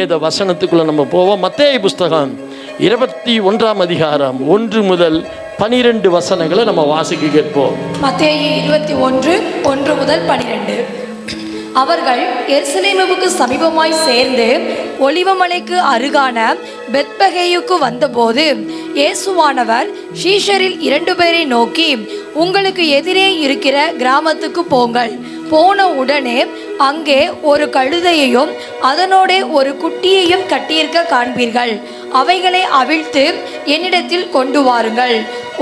வேத வசனத்துக்குள்ளே நம்ம போவோம். மத்தேயு புஸ்தகம் 21 அதிகாரம் 1 முதல் 12 வசனங்களை நம்ம வாசிக்க கேட்போம். மத்தேயு 21 1 முதல் 12. அவர்கள் எருசலேமுக்கு சமீபமாய் சேர்ந்து ஒலிவமலைக்கு அருகான பெத்பகேயுக்கு வந்தபோது இயேசுவானவர் சீஷரில் 2 பேரை நோக்கி, உங்களுக்கு எதிரே இருக்கிற கிராமத்துக்கு போங்கள். போன உடனே அங்கே ஒரு கழுதையையும் அதனோட ஒரு குட்டியையும் கட்டியிருக்க காண்பீர்கள். அவைகளை அவிழ்த்து என்னிடத்தில் கொண்டு வாருங்கள்.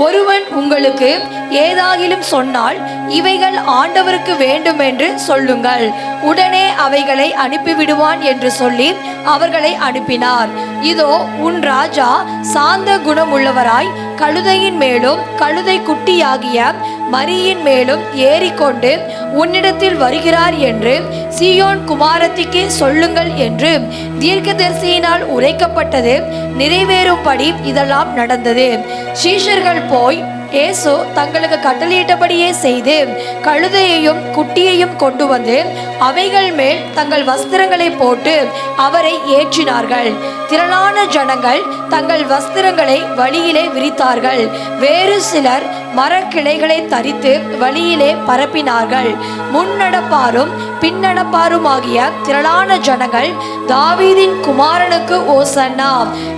ஒருவன் உங்களுக்கு ஏதாகிலும் சொன்னால் இவைகள் ஆண்டவருக்கு வேண்டும் என்று சொல்லுங்கள், உடனே அவைகளை அனுப்பிவிடுவான் என்று சொல்லி அவர்களை அனுப்பினார். இதோ உன் ராஜா சாந்த குணமுள்ளவராய் கழுதையின் மேலும் கழுதை குட்டியாகிய மரியின் மேலும் ஏறிக்கொண்டு உன்னிடத்தில் வருகிறார் என்று சீயோன் குமாரத்திக்கு சொல்லுங்கள் என்று தீர்க்கதரிசியினால் உரைக்கப்பட்டது நிறைவேறும்படி இதெல்லாம் நடந்தது. சீஷர்கள் போய் இயேசு தங்களுக்கு கட்டளையிட்டபடியே செய்து கழுதையையும் குட்டியையும் கொண்டு வந்து அவைகள் மேல் தங்கள் வஸ்திரங்களை போட்டு அவரை ஏற்றினார்கள். திரளான ஜனங்கள் தங்கள் வஸ்திரங்களை வழியிலே விரித்தார்கள். வேறு சிலர் மரக்கிளைகளை தரித்து வழியிலே பரப்பினார்கள். முன்னடப்பாரும் பின்னடப்பாருமாகிய திரளான ஜனங்கள், தாவீதின் குமாரனுக்கு ஓசன்னா,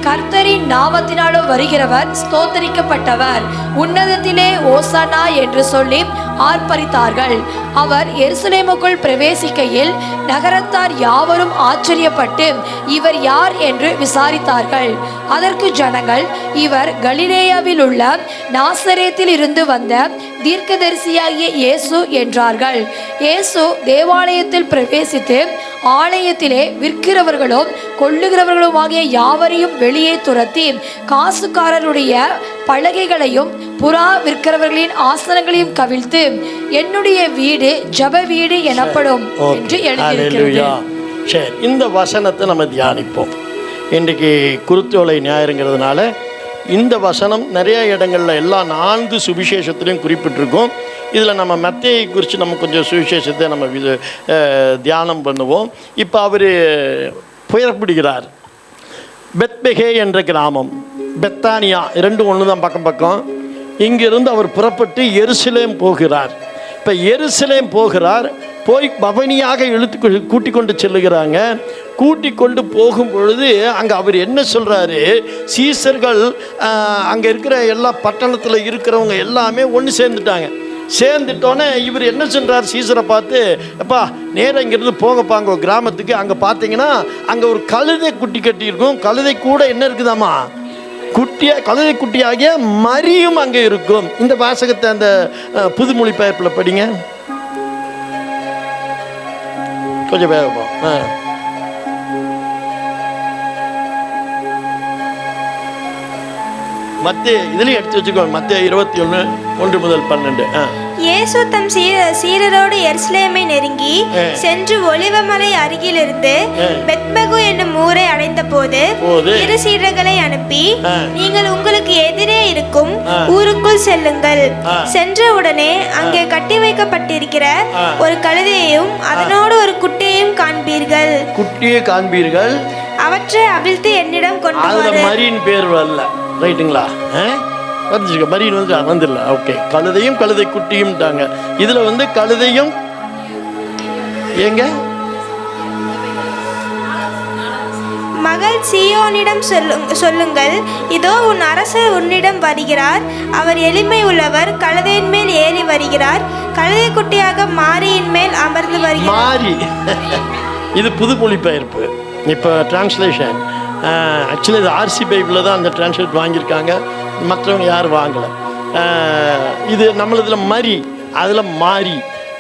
கர்த்தரின் நாமத்தினாலோ வருகிறவர் ஸ்தோத்தரிக்கப்பட்டவர், உன்னதத்திலே ஓசன்னா என்று சொல்லி ஆர்ப்பரித்தார்கள். அவர் எருசலேமுக்குள் பிரவேசிக்கையில் நகரத்தார் யாவரும் ஆச்சரியப்பட்டு இவர் யார் என்று விசாரித்தார்கள். அதற்கு ஜனங்கள், இவர் கலிலேயாவில் உள்ள நாசரேத்தில் இருந்து வந்த தீர்க்கதரிசியாகிய இயேசு என்றார்கள். இயேசு தேவாலயத்தில் பிரவேசித்து ஆலயத்திலே விற்கிறவர்களும் கொள்ளுகிறவர்களுமாகிய யாவரையும் வெளியே துரத்தி காசுக்காரருடைய பலகைகளையும் புறா விற்கிறவர்களின் ஆசனங்களையும் கவிழ்த்து, என்னுடைய வீடு ஜப வீடு எனப்படும் என்று எழுதியிருக்கிறது. சரி, இந்த வசனத்தை நம்ம தியானிப்போம். இன்றைக்கு குருத்தோலை ஞாயிறுங்கிறதுனால இந்த வசனம் நிறைய இடங்களில் எல்லா 4 சுவிசேஷத்துலையும் குறிப்பிட்டிருக்கோம். இதில் நம்ம மத்தேயை குறித்து நம்ம கொஞ்சம் சுவிசேஷத்தை நம்ம தியானம் பண்ணுவோம். இப்போ அவர் புறப்படுகிறார். பெத்பகே என்ற கிராமம், பெத்தானியா 2 ஒன்று தான் பக்கம் பக்கம். இங்கிருந்து அவர் புறப்பட்டு எருசலேம் போகிறார். இப்போ எருசலேம் போகிறார். போய் பவனியாக கூட்டி கொண்டு செல்லுகிறாங்க. கூட்டி கொண்டு போகும் பொழுது அங்கே அவர் என்ன சொல்கிறாரு, சீசர்கள் அங்கே இருக்கிற எல்லா பட்டணத்தில் இருக்கிறவங்க எல்லாமே ஒன்று சேர்ந்துட்டோன்னே இவர் என்ன சொல்கிறார், சீசரை பார்த்து, அப்பா நேராக இங்கேருந்து போங்கப்பாங்க கிராமத்துக்கு. அங்கே பார்த்தீங்கன்னா அங்கே ஒரு கழுதை குட்டி கட்டியிருக்கும். கழுதை கூட என்ன இருக்குதாம்மா, கழுதை குட்டியாகிய மரியும் அங்கே இருக்கும். இந்த வாசகத்தை அந்த புதுமொழி பெயர்ப்பில் படிங்க கொஞ்சம் வேகப்பா. மத்தேயு இதுலயும் எடுத்து வச்சுக்கோங்க. மத்தேயு 21 1 முதல் 12. இயேசு தம் சீடரோடு எருசலேமை நெருங்கி சென்று ஒலிவமலை அருகிலிருந்து பெத்பகு என்னும் ஊரை அடைந்த போது 2 சீடர்களை அனுப்பி, நீங்கள் உங்களுக்கு எதிரே இருக்கும் ஊருக்குள் செல்லுங்கள். சென்றவுடனே அங்கே கட்டி வைக்கப்பட்டிருக்கிற ஒரு கழுதையையும் அதனோடு ஒரு குட்டியையும் காண்பீர்கள். அவற்றை அவிழ்த்து என்னிடம் கொண்டு வர. மரியின் பேர் வரல, ரைட்டுங்களா? வந்துச்சுக்க, மரியின் வந்துடல. ஓகே, கழுதையும் கழுதை குட்டியும்ட்டாங்க. இதில் கழுதையும் ஏங்க, மகள் சீயோனிடம் சொல்லுங்கள், இதோ உன் அரசர் உன்னிடம் வருகிறார், அவர் எளிமை உள்ளவர், கழுதையின் மேல் ஏறி வருகிறார், கழுதை குட்டியாக மாரியின் மேல் அமர்ந்து வருகிறார். மாரி இது புது மொழிபெயர்ப்பு. இப்போ டிரான்ஸ்லேஷன் ஆக்சுவலி இது ஆர்சி பைபிளில் தான் அந்த டிரான்ஸ்லேட் வாங்கியிருக்காங்க, மற்றவங்க யாரும் வாங்கலை. இது நம்மளதில் மரி, அதில் மாரி.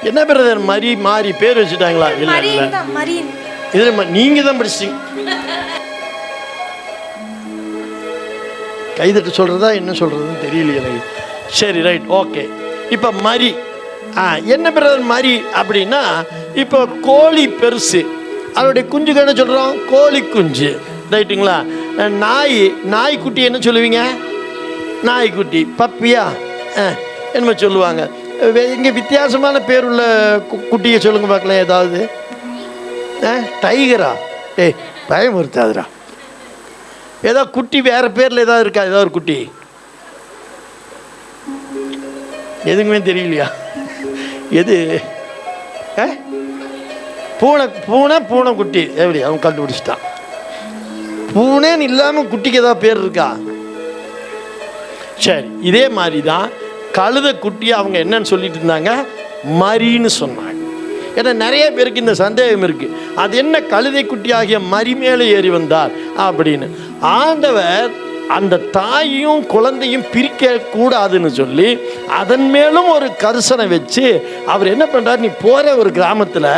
என்ன பிரதர் மரி மாரி பேர் வச்சுட்டாங்களா? இல்லை இல்லை, இதில் நீங்கள் தான் படிச்சிங்க. கைதட்டு சொல்கிறதா என்ன சொல்கிறதுன்னு தெரியலையே எனக்கு. சரி, ரைட், ஓகே. இப்போ மரி என்ன பிரதர் மரி அப்படின்னா, இப்போ கோழி பெருசு, அதோடைய குஞ்சுக்கு என்ன சொல்கிறோம், கோழி குஞ்சு, ரைட்டுங்களா? நாய்க்குட்டி என்ன சொல்லுவீங்க, நாய்க்குட்டி, பப்பியா என்னமோ சொல்லுவாங்க. இங்கே வித்தியாசமான பேர் உள்ள குட்டியை சொல்லுங்க பார்க்கலாம். ஏதாவது டைகரா? பயமுறுத்தாதுடா. ஏதோ குட்டி வேறு பேரில் ஏதாவது இருக்கா? ஏதோ ஒரு குட்டி எதுக்குமே தெரியலையா? எது? பூனை பூனை பூனை குட்டி எப்படி அவன் கண்டுபிடிச்சிட்டான். பூனைன்னு இல்லாமல் குட்டிக்கு ஏதாவது பேர் இருக்கா? சரி, இதே மாதிரி தான் கழுதை குட்டியை அவங்க என்னன்னு சொல்லிட்டு இருந்தாங்க? மரின்னு சொன்னாங்க. ஏன்னா நிறைய பேருக்கு இந்த சந்தேகம் இருக்குது, அது என்ன கழுதை குட்டி ஆகிய மரி மேலே ஏறி வந்தார் அப்படின்னு. ஆண்டவர் அந்த தாயையும் குழந்தையும் பிரிக்க கூடாதுன்னு சொல்லி அதன் மேலும் ஒரு கரிசனை வச்சு அவர் என்ன பண்ணுறார், நீ போகிற ஒரு கிராமத்தில்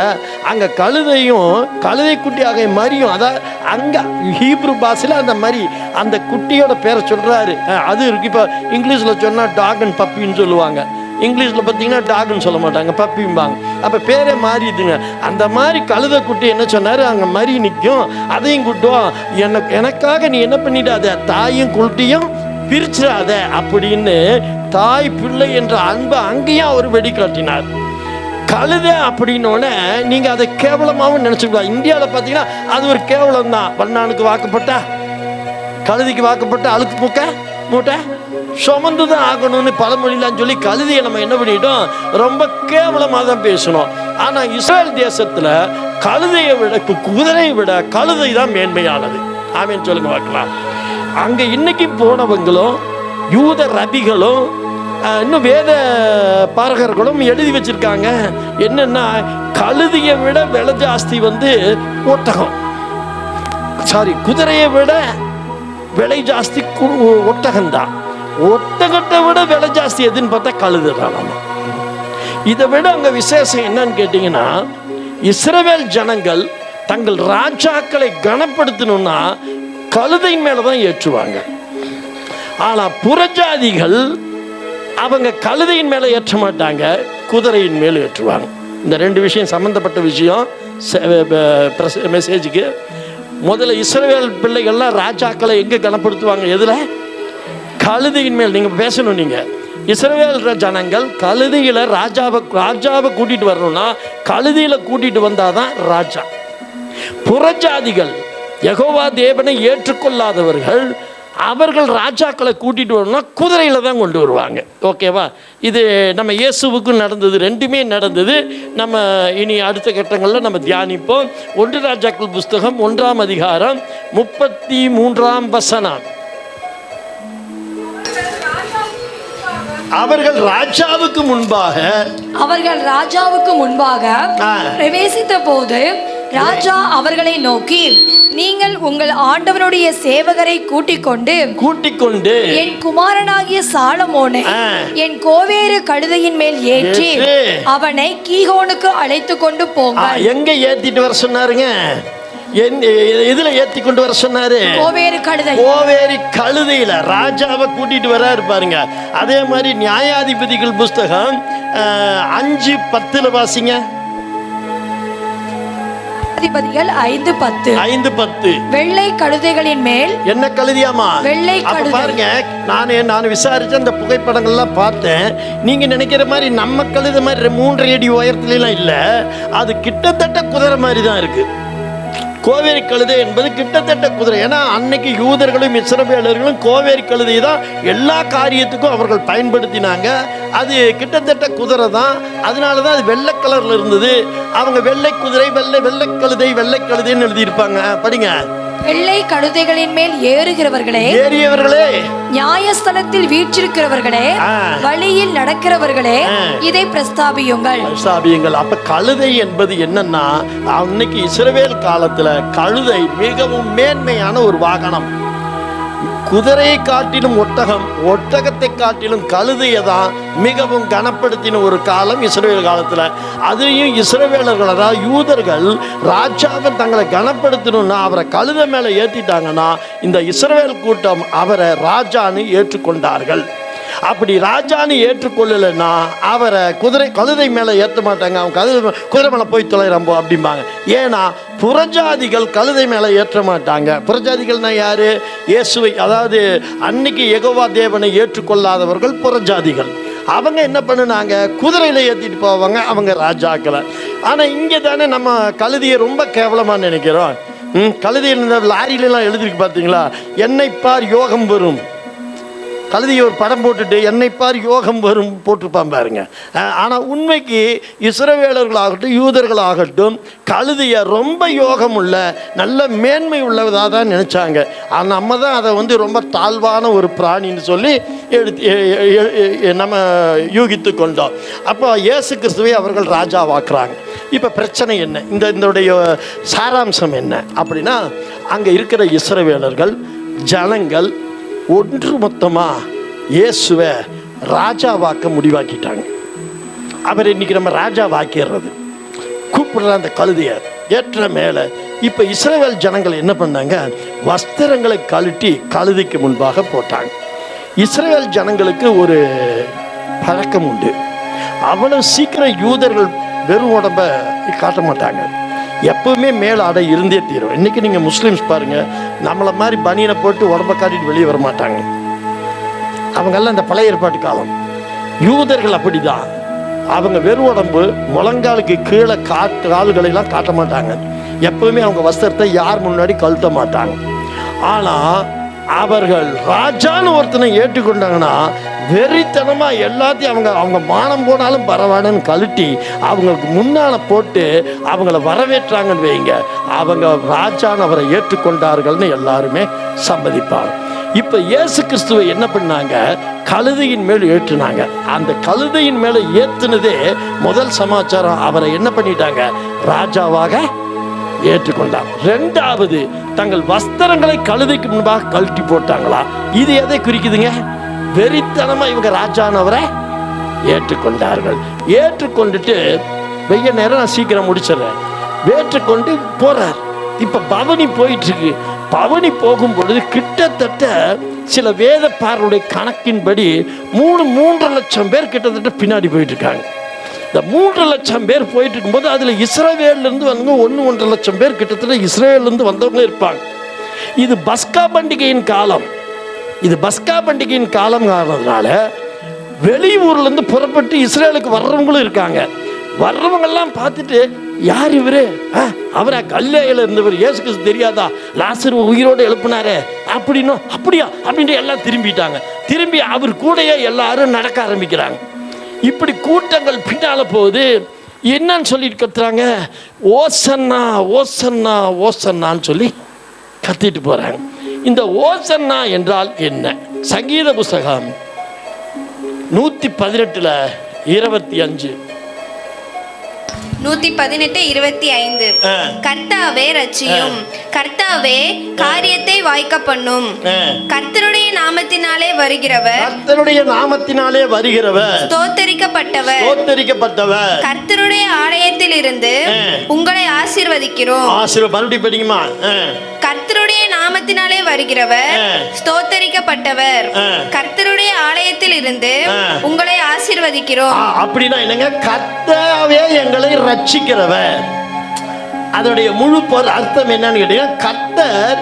அங்கே கழுதையும் கழுதை குட்டியாக மரியும், அதாவது அங்கே ஹீப்ரு பாஷையில் அந்த மாதிரி அந்த குட்டியோட பேரை சொல்கிறாரு. அது இருக்கு. இப்போ இங்கிலீஷில் சொன்னால் டாக் அண்ட் பப்பின்னு சொல்லுவாங்க, இங்கிலீஷில் பார்த்தீங்கன்னா டாக்னு சொல்ல மாட்டாங்க, பப்பிம்பாங்க. அப்போ பேரே மாறிடுதுங்க. அந்த மாதிரி கழுதை குட்டி என்ன சொன்னார், அங்கே மறி நிற்கும், அதையும் கூட்டும், எனக்காக நீ என்ன பண்ணிடாத, தாயும் குட்டியும் பிரிச்சிடாத அப்படின்னு தாய் பிள்ளை என்ற அன்பை அங்கேயும் அவர் வெளிக்காட்டினார். கழுதை அப்படின்னோடனே நீங்கள் அதை கேவலமாகவும் நினச்சிக்கலாம். இந்தியாவில் பார்த்தீங்கன்னா அது ஒரு கேவலம் தான். வண்ணானுக்கு வாக்கப்பட்டா, கழுதைக்கு வாக்கப்பட்ட அழுக்கு மூட்டை சுமந்து தான் ஆகணும்னு பழமொழிலாம் சொல்லி கழுதையை நம்ம என்ன பண்ணிட்டோம், ரொம்ப கேவலமாக தான் பேசணும். ஆனால் இஸ்ரேல் தேசத்தில் கழுதையை விட குதிரையை விட கழுதை தான் மேன்மையானது. ஆமேன்னு சொல்லுங்க பார்க்கலாம். அங்கே இன்னைக்கு போனவங்களும் யூத ரபிகளும் இன்னும் வேத பாரகர்களும் எழுதி வச்சிருக்காங்க என்னன்னா, கழுதையை விட விலை ஜாஸ்தி ஒட்டகம், குதிரையை விட விலை ஜாஸ்தி ஒட்டகம்தான். ஒட்டகத்தை விட விலை ஜாஸ்தி எதுன்னு பார்த்தா கழுதை தான். இதை விட அங்கே விசேஷம் என்னன்னு கேட்டிங்கன்னா, இஸ்ரவேல் ஜனங்கள் தங்கள் ராஜாக்களை கனப்படுத்தணும்னா கழுதையின் மேலே தான் ஏற்றுவாங்க. ஆனால் புறஜாதிகள் அவங்க கழுதையின் மேலே ஏற்ற மாட்டாங்க, குதிரையின் மேலே ஏற்றுவாங்க. இந்த ரெண்டு விஷயம் சம்மந்தப்பட்ட விஷயம் மெசேஜுக்கு. முதல்ல இஸ்ரவேல் பிள்ளைகள்லாம் ராஜாக்களை எங்கே கனப்படுத்துவாங்க? எதில்? கழுதையின் மேல். நீங்கள் பேசணும், நீங்கள் இஸ்ரவேல் ஜனங்கள் கழுதையில் ராஜாவை கூட்டிகிட்டு வரணும்னா கழுதையில் கூட்டிகிட்டு வந்தால் தான் ராஜா. புறஜாதிகள் யெகோவா தேவனை ஏற்றுக்கொள்ளாதவர்கள் அவர்கள் ராஜாக்களை கூட்டிகிட்டு வரணும்னா குதிரையில் தான் கொண்டு வருவாங்க. ஓகேவா? இது நம்ம இயேசுவுக்கும் நடந்தது, ரெண்டுமே நடந்தது. நம்ம இனி அடுத்த கட்டங்களில் நம்ம தியானிப்போம். 1 ராஜாக்கள் புஸ்தகம் 1ஆம் அதிகாரம் 33ஆம் வசனம். அவர்கள் ராஜாவுக்கு முன்பாக பிரவேசித்த போது ராஜா அவர்களை நோக்கி, நீங்கள் உங்கள் ஆண்டவனுடைய சேவகரை கூட்டிக் கொண்டு என் குமாரனாகிய சாலமோனை என் கோவேறு கழுதையின் மேல் ஏற்றி அவனை கீகோனுக்கு அழைத்து கொண்டு போங்க. எங்க ஏத்திட்டு வர சொன்னாருங்க? இதுல ஏத்தி கொண்டு வர சொன்னாரு, கோவேரி கழுதையில ராஜாவை கூட்டிட்டு வராரு பாருங்க. அதே மாதிரி நியாயாதிபதிகள் புஸ்தகம் 5:10 வாசிங்க. 5:10 வெள்ளை கழுதைகளின் மேல். என்ன கழுதியாமா? வெள்ளை கழுதை. பாருங்க, நான் விசாரிச்ச அந்த புகைப்படங்கள்லாம் பார்த்தேன். நீங்க நினைக்கிற மாதிரி நம்ம கழுதை மாதிரி 3 அடி உயரத்துல எல்லாம் இல்ல, அது கிட்டத்தட்ட குதிரை மாதிரி தான் இருக்கு. கோவேரி கழுதை என்பது கிட்டத்தட்ட குதிரை. ஏன்னா அன்னைக்கு யூதர்களும் இஸ்ரவேலர்களும் கோவேரி கழுதை தான் எல்லா காரியத்துக்கும் அவர்கள் பயன்படுத்தினாங்க. அது கிட்டத்தட்ட குதிரை தான். அதனால தான் அது வெள்ளை கலர்ல இருந்தது. அவங்க வெள்ளை குதிரை, வெள்ளை கழுதைன்னு எழுதியிருப்பாங்க. படிங்க. வெள்ளை கழுதைகளின் மேல் ஏறியவர்களே, நியாயஸ்தலத்தில் வீற்றிருக்கிறவர்களே, வழியில் நடக்கிறவர்களே, இதை பிரஸ்தாபியுங்கள். அப்ப கழுதை என்பது என்னன்னா, அன்னைக்கு இஸ்ரவேல் காலத்துல கழுதை மிகவும் மேன்மையான ஒரு வாகனம். குதிரையை காட்டிலும் ஒட்டகத்தை காட்டிலும் கழுதையை தான் மிகவும் கனப்படுத்தின ஒரு காலம் இஸ்ரவேல் காலத்தில். அதையும் இஸ்ரவேலர்கள், அதாவது யூதர்கள் ராஜாவை தங்களை கனப்படுத்தணும்னா அவரை கழுதை மேலே ஏற்றிட்டாங்கன்னா இந்த இஸ்ரவேல் கூட்டம் அவரை ராஜான்னு ஏற்றுக்கொண்டார்கள். அப்படி ராஜான்னு ஏற்றுக்கொள்ளலைன்னா அவரை கழுதை மேலே ஏற்ற மாட்டாங்க. அவங்க குதிரை மேலே போய் தொலைறம்போ அப்படிம்பாங்க. ஏன்னா புறஜாதிகள் கழுதை மேலே ஏற்ற மாட்டாங்க. புறஜாதிகள்னா யாரு? இயேசுவை, அதாவது அன்னைக்கு யெகோவா தேவனை ஏற்றுக்கொள்ளாதவர்கள் புறஜாதிகள். அவங்க என்ன பண்ணுனாங்க? குதிரையில் ஏற்றிட்டு போவாங்க அவங்க ராஜாக்களை. ஆனால் இங்கே தானே நம்ம கழுதியை ரொம்ப கேவலமாக நினைக்கிறோம். கழுதையில் இந்த லாரியிலலாம் எழுதிருக்கு பார்த்தீங்களா, என்னை பார் யோகம் வரும். கழுதையை ஒரு படம் போட்டுட்டு என்னை பார் யோகம் வரும் போட்டிருப்பான் பாருங்க. ஆனால் உண்மைக்கு இஸ்ரவேலர்களாகட்டும் யூதர்களாகட்டும் கழுதையை ரொம்ப யோகம் உள்ள நல்ல மேன்மை உள்ளதாக தான் நினச்சாங்க. ஆனால் நம்ம தான் அதை வந்து ரொம்ப தாழ்வான ஒரு பிராணின்னு சொல்லி நம்ம யூகித்து கொண்டோம். அப்போ இயேசு கிறிஸ்துவை அவர்கள் ராஜாவாக்குறாங்க. இப்போ பிரச்சனை என்ன, இதனுடைய சாராம்சம் என்ன அப்படின்னா, அங்கே இருக்கிற இஸ்ரவேலர்கள் ஜனங்கள் ஒன்று மொத்தமாக இயேசுவை ராஜாவாக்க முடிவாக்கிட்டாங்க. அவர் இன்னைக்கு நம்ம ராஜாவாக்கிடுறது கூப்பிடுற அந்த கழுதையை ஏற்ற மேலே. இப்போ இஸ்ரவேல் ஜனங்கள் என்ன பண்ணாங்க, வஸ்திரங்களை கழட்டி கழுதைக்கு முன்பாக போட்டாங்க. இஸ்ரவேல் ஜனங்களுக்கு ஒரு பழக்கம் உண்டு, அவ்வளவு சீக்கிரம் யூதர்கள் வெறும் உடம்ப காட்ட மாட்டாங்க, எப்பவுமே மேல் ஆடை இருந்தே தீரும். இன்றைக்கி நீங்கள் முஸ்லீம்ஸ் பாருங்கள், நம்மளை மாதிரி பனியனை போட்டு உடம்பை காட்டிட்டு வெளியே வர மாட்டாங்க. அவங்கெல்லாம் இந்த பழைய ஏற்பாட்டு காலம். யூதர்கள் அப்படி தான், அவங்க வெறும் உடம்பு முழங்காலுக்கு கீழே கால்களெல்லாம் காட்ட மாட்டாங்க. எப்பவுமே அவங்க வஸ்திரத்தை யார் முன்னாடி கழட்ட மாட்டாங்க. ஆனால் அவர்கள் ராஜான்னு ஒருத்தனை ஏற்றுக்கொண்டாங்கன்னா வெறித்தனமாக எல்லாத்தையும் அவங்க மானம் போனாலும் பரவாயில்லன்னு கழட்டி அவங்களுக்கு முன்னால் போட்டு அவங்கள வரவேற்றாங்கன்னு வைங்க. அவங்க ராஜான்னு அவரை ஏற்றுக்கொண்டார்கள்னு எல்லாருமே சம்மதிப்பாங்க. இப்போ இயேசு கிறிஸ்துவை என்ன பண்ணாங்க, கழுதையின் மேல் ஏற்றுனாங்க. அந்த கழுதையின் மேலே ஏற்றுனதே முதல் சமாச்சாரம், அவரை என்ன பண்ணிட்டாங்க, ராஜாவாக ஏற்றுக்கொண்டார். ரெண்டாவது, தங்கள் வஸ்திரங்களை கழுதைக்கு முன்பாக கழட்டி போட்டாங்களா. இது எதை குறிக்குதுங்க, வெறித்தனமா இவங்க ராஜானவரை ஏற்றுக்கொண்டார்கள். ஏற்றுக்கொண்டுட்டு வெய்ய நேரம் நான் சீக்கிரம் முடிச்சிடறேன், ஏற்றுக்கொண்டு போறார். இப்ப பவனி போயிட்டு இருக்கு. பவனி போகும் பொழுது கிட்டத்தட்ட சில வேத பார்வையுடைய கணக்கின்படி 3.5 லட்சம் பேர் கிட்டத்தட்ட பின்னாடி போயிட்டு இருக்காங்க. இந்த 3 லட்சம் பேர் போயிட்டு இருக்கும்போது அதில் இஸ்ரவேலிருந்து வந்தவங்க 1.5 லட்சம் பேர் கிட்டத்தட்ட இஸ்ரவேலிருந்து வந்தவங்க இருப்பாங்க. இது பஸ்கா பண்டிகையின் காலம். இது பஸ்கா பண்டிகையின் காலம் காரணத்தினால வெளியூர்லேருந்து புறப்பட்டு இஸ்ரேலுக்கு வர்றவங்களும் இருக்காங்க. வர்றவங்கெல்லாம் பார்த்துட்டு, யார் இவரு, அவரா கல்லையில் இருந்தவர், இயேசு கிறிஸ்து தெரியாதா, லாசரு உயிரோடு எழுப்பினாரே அப்படின்னா, அப்படியா அப்படின்ட்டு எல்லாம் திரும்பிட்டாங்க. திரும்பி அவர் கூடயே எல்லாரும் நடக்க ஆரம்பிக்கிறாங்க. இப்படி கூட்டங்கள் பின்னால போகுது. என்னன்னு சொல்லிட்டு கத்துறாங்க, ஓசன்னா ஓசன்னா ஓசன்னான்னு சொல்லி கத்திட்டு போறாங்க. இந்த ஓசன்னா என்றால் என்ன? சங்கீத புஸ்தகம் 118:25 118:25 கர்த்தாவே ரட்சியும், கர்த்தாவே காரியத்தை வாய்க்க பண்ணும், கர்த்தருடைய நாமத்தினாலே வருகிறவர், கர்த்தருடைய நாமத்தினாலே வருகிறவர் ஸ்தோத்தரிக்கப்பட்டவர், ஸ்தோத்தரிக்கப்பட்டவர், கர்த்தருடைய ஆலயத்தில் இருந்து உங்களை ஆசீர்வதிக்கிறோம். மறுபடியும் படிக்குமா, கர்த்தருடைய நாமத்தினாலே வருகிறவர் ஸ்தோத்தரிக்கப்பட்டவர், கர்த்தருடைய ஆலயத்தில் இருந்து உங்களை ஆசீர்வதிக்கிறோம். அப்படின்னா என்னங்க, கர்த்தாவே எங்களை ரட்சிக்கிறவர். அதோடைய முழு அர்த்தம் என்னன்னு கேட்டீங்கன்னா, கர்த்தர்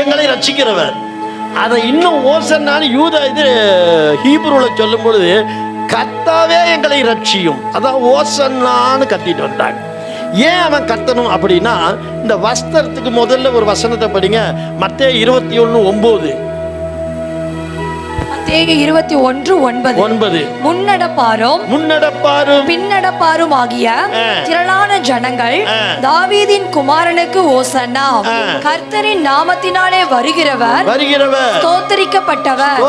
எங்களை ரட்சிக்கிறவர். அதை இன்னும் ஓசன்னான்னு இது ஹீப்ரூவில் சொல்லும் பொழுது கர்த்தாவே எங்களை ரட்சியும், அதான் ஓசன்னான்னு கத்திட்டு வந்தாங்க. ஏன் அவன் கத்தணும் அப்படின்னா, இந்த வஸ்திரத்துக்கு முதல்ல ஒரு வசனத்தை படிங்க, மத்தேயு 21:9. மத்தேயு 21:9. முன்னடப்பாரும் பின்னடப்பாரும் ஆகிய திரளான ஜனங்கள் தாவீதின் குமாரனுக்கு ஓசன்னா, கர்த்தரின் நாமத்தினாலே வருகிறவர் ஸ்தோத்தரிக்கப்பட்டவர்,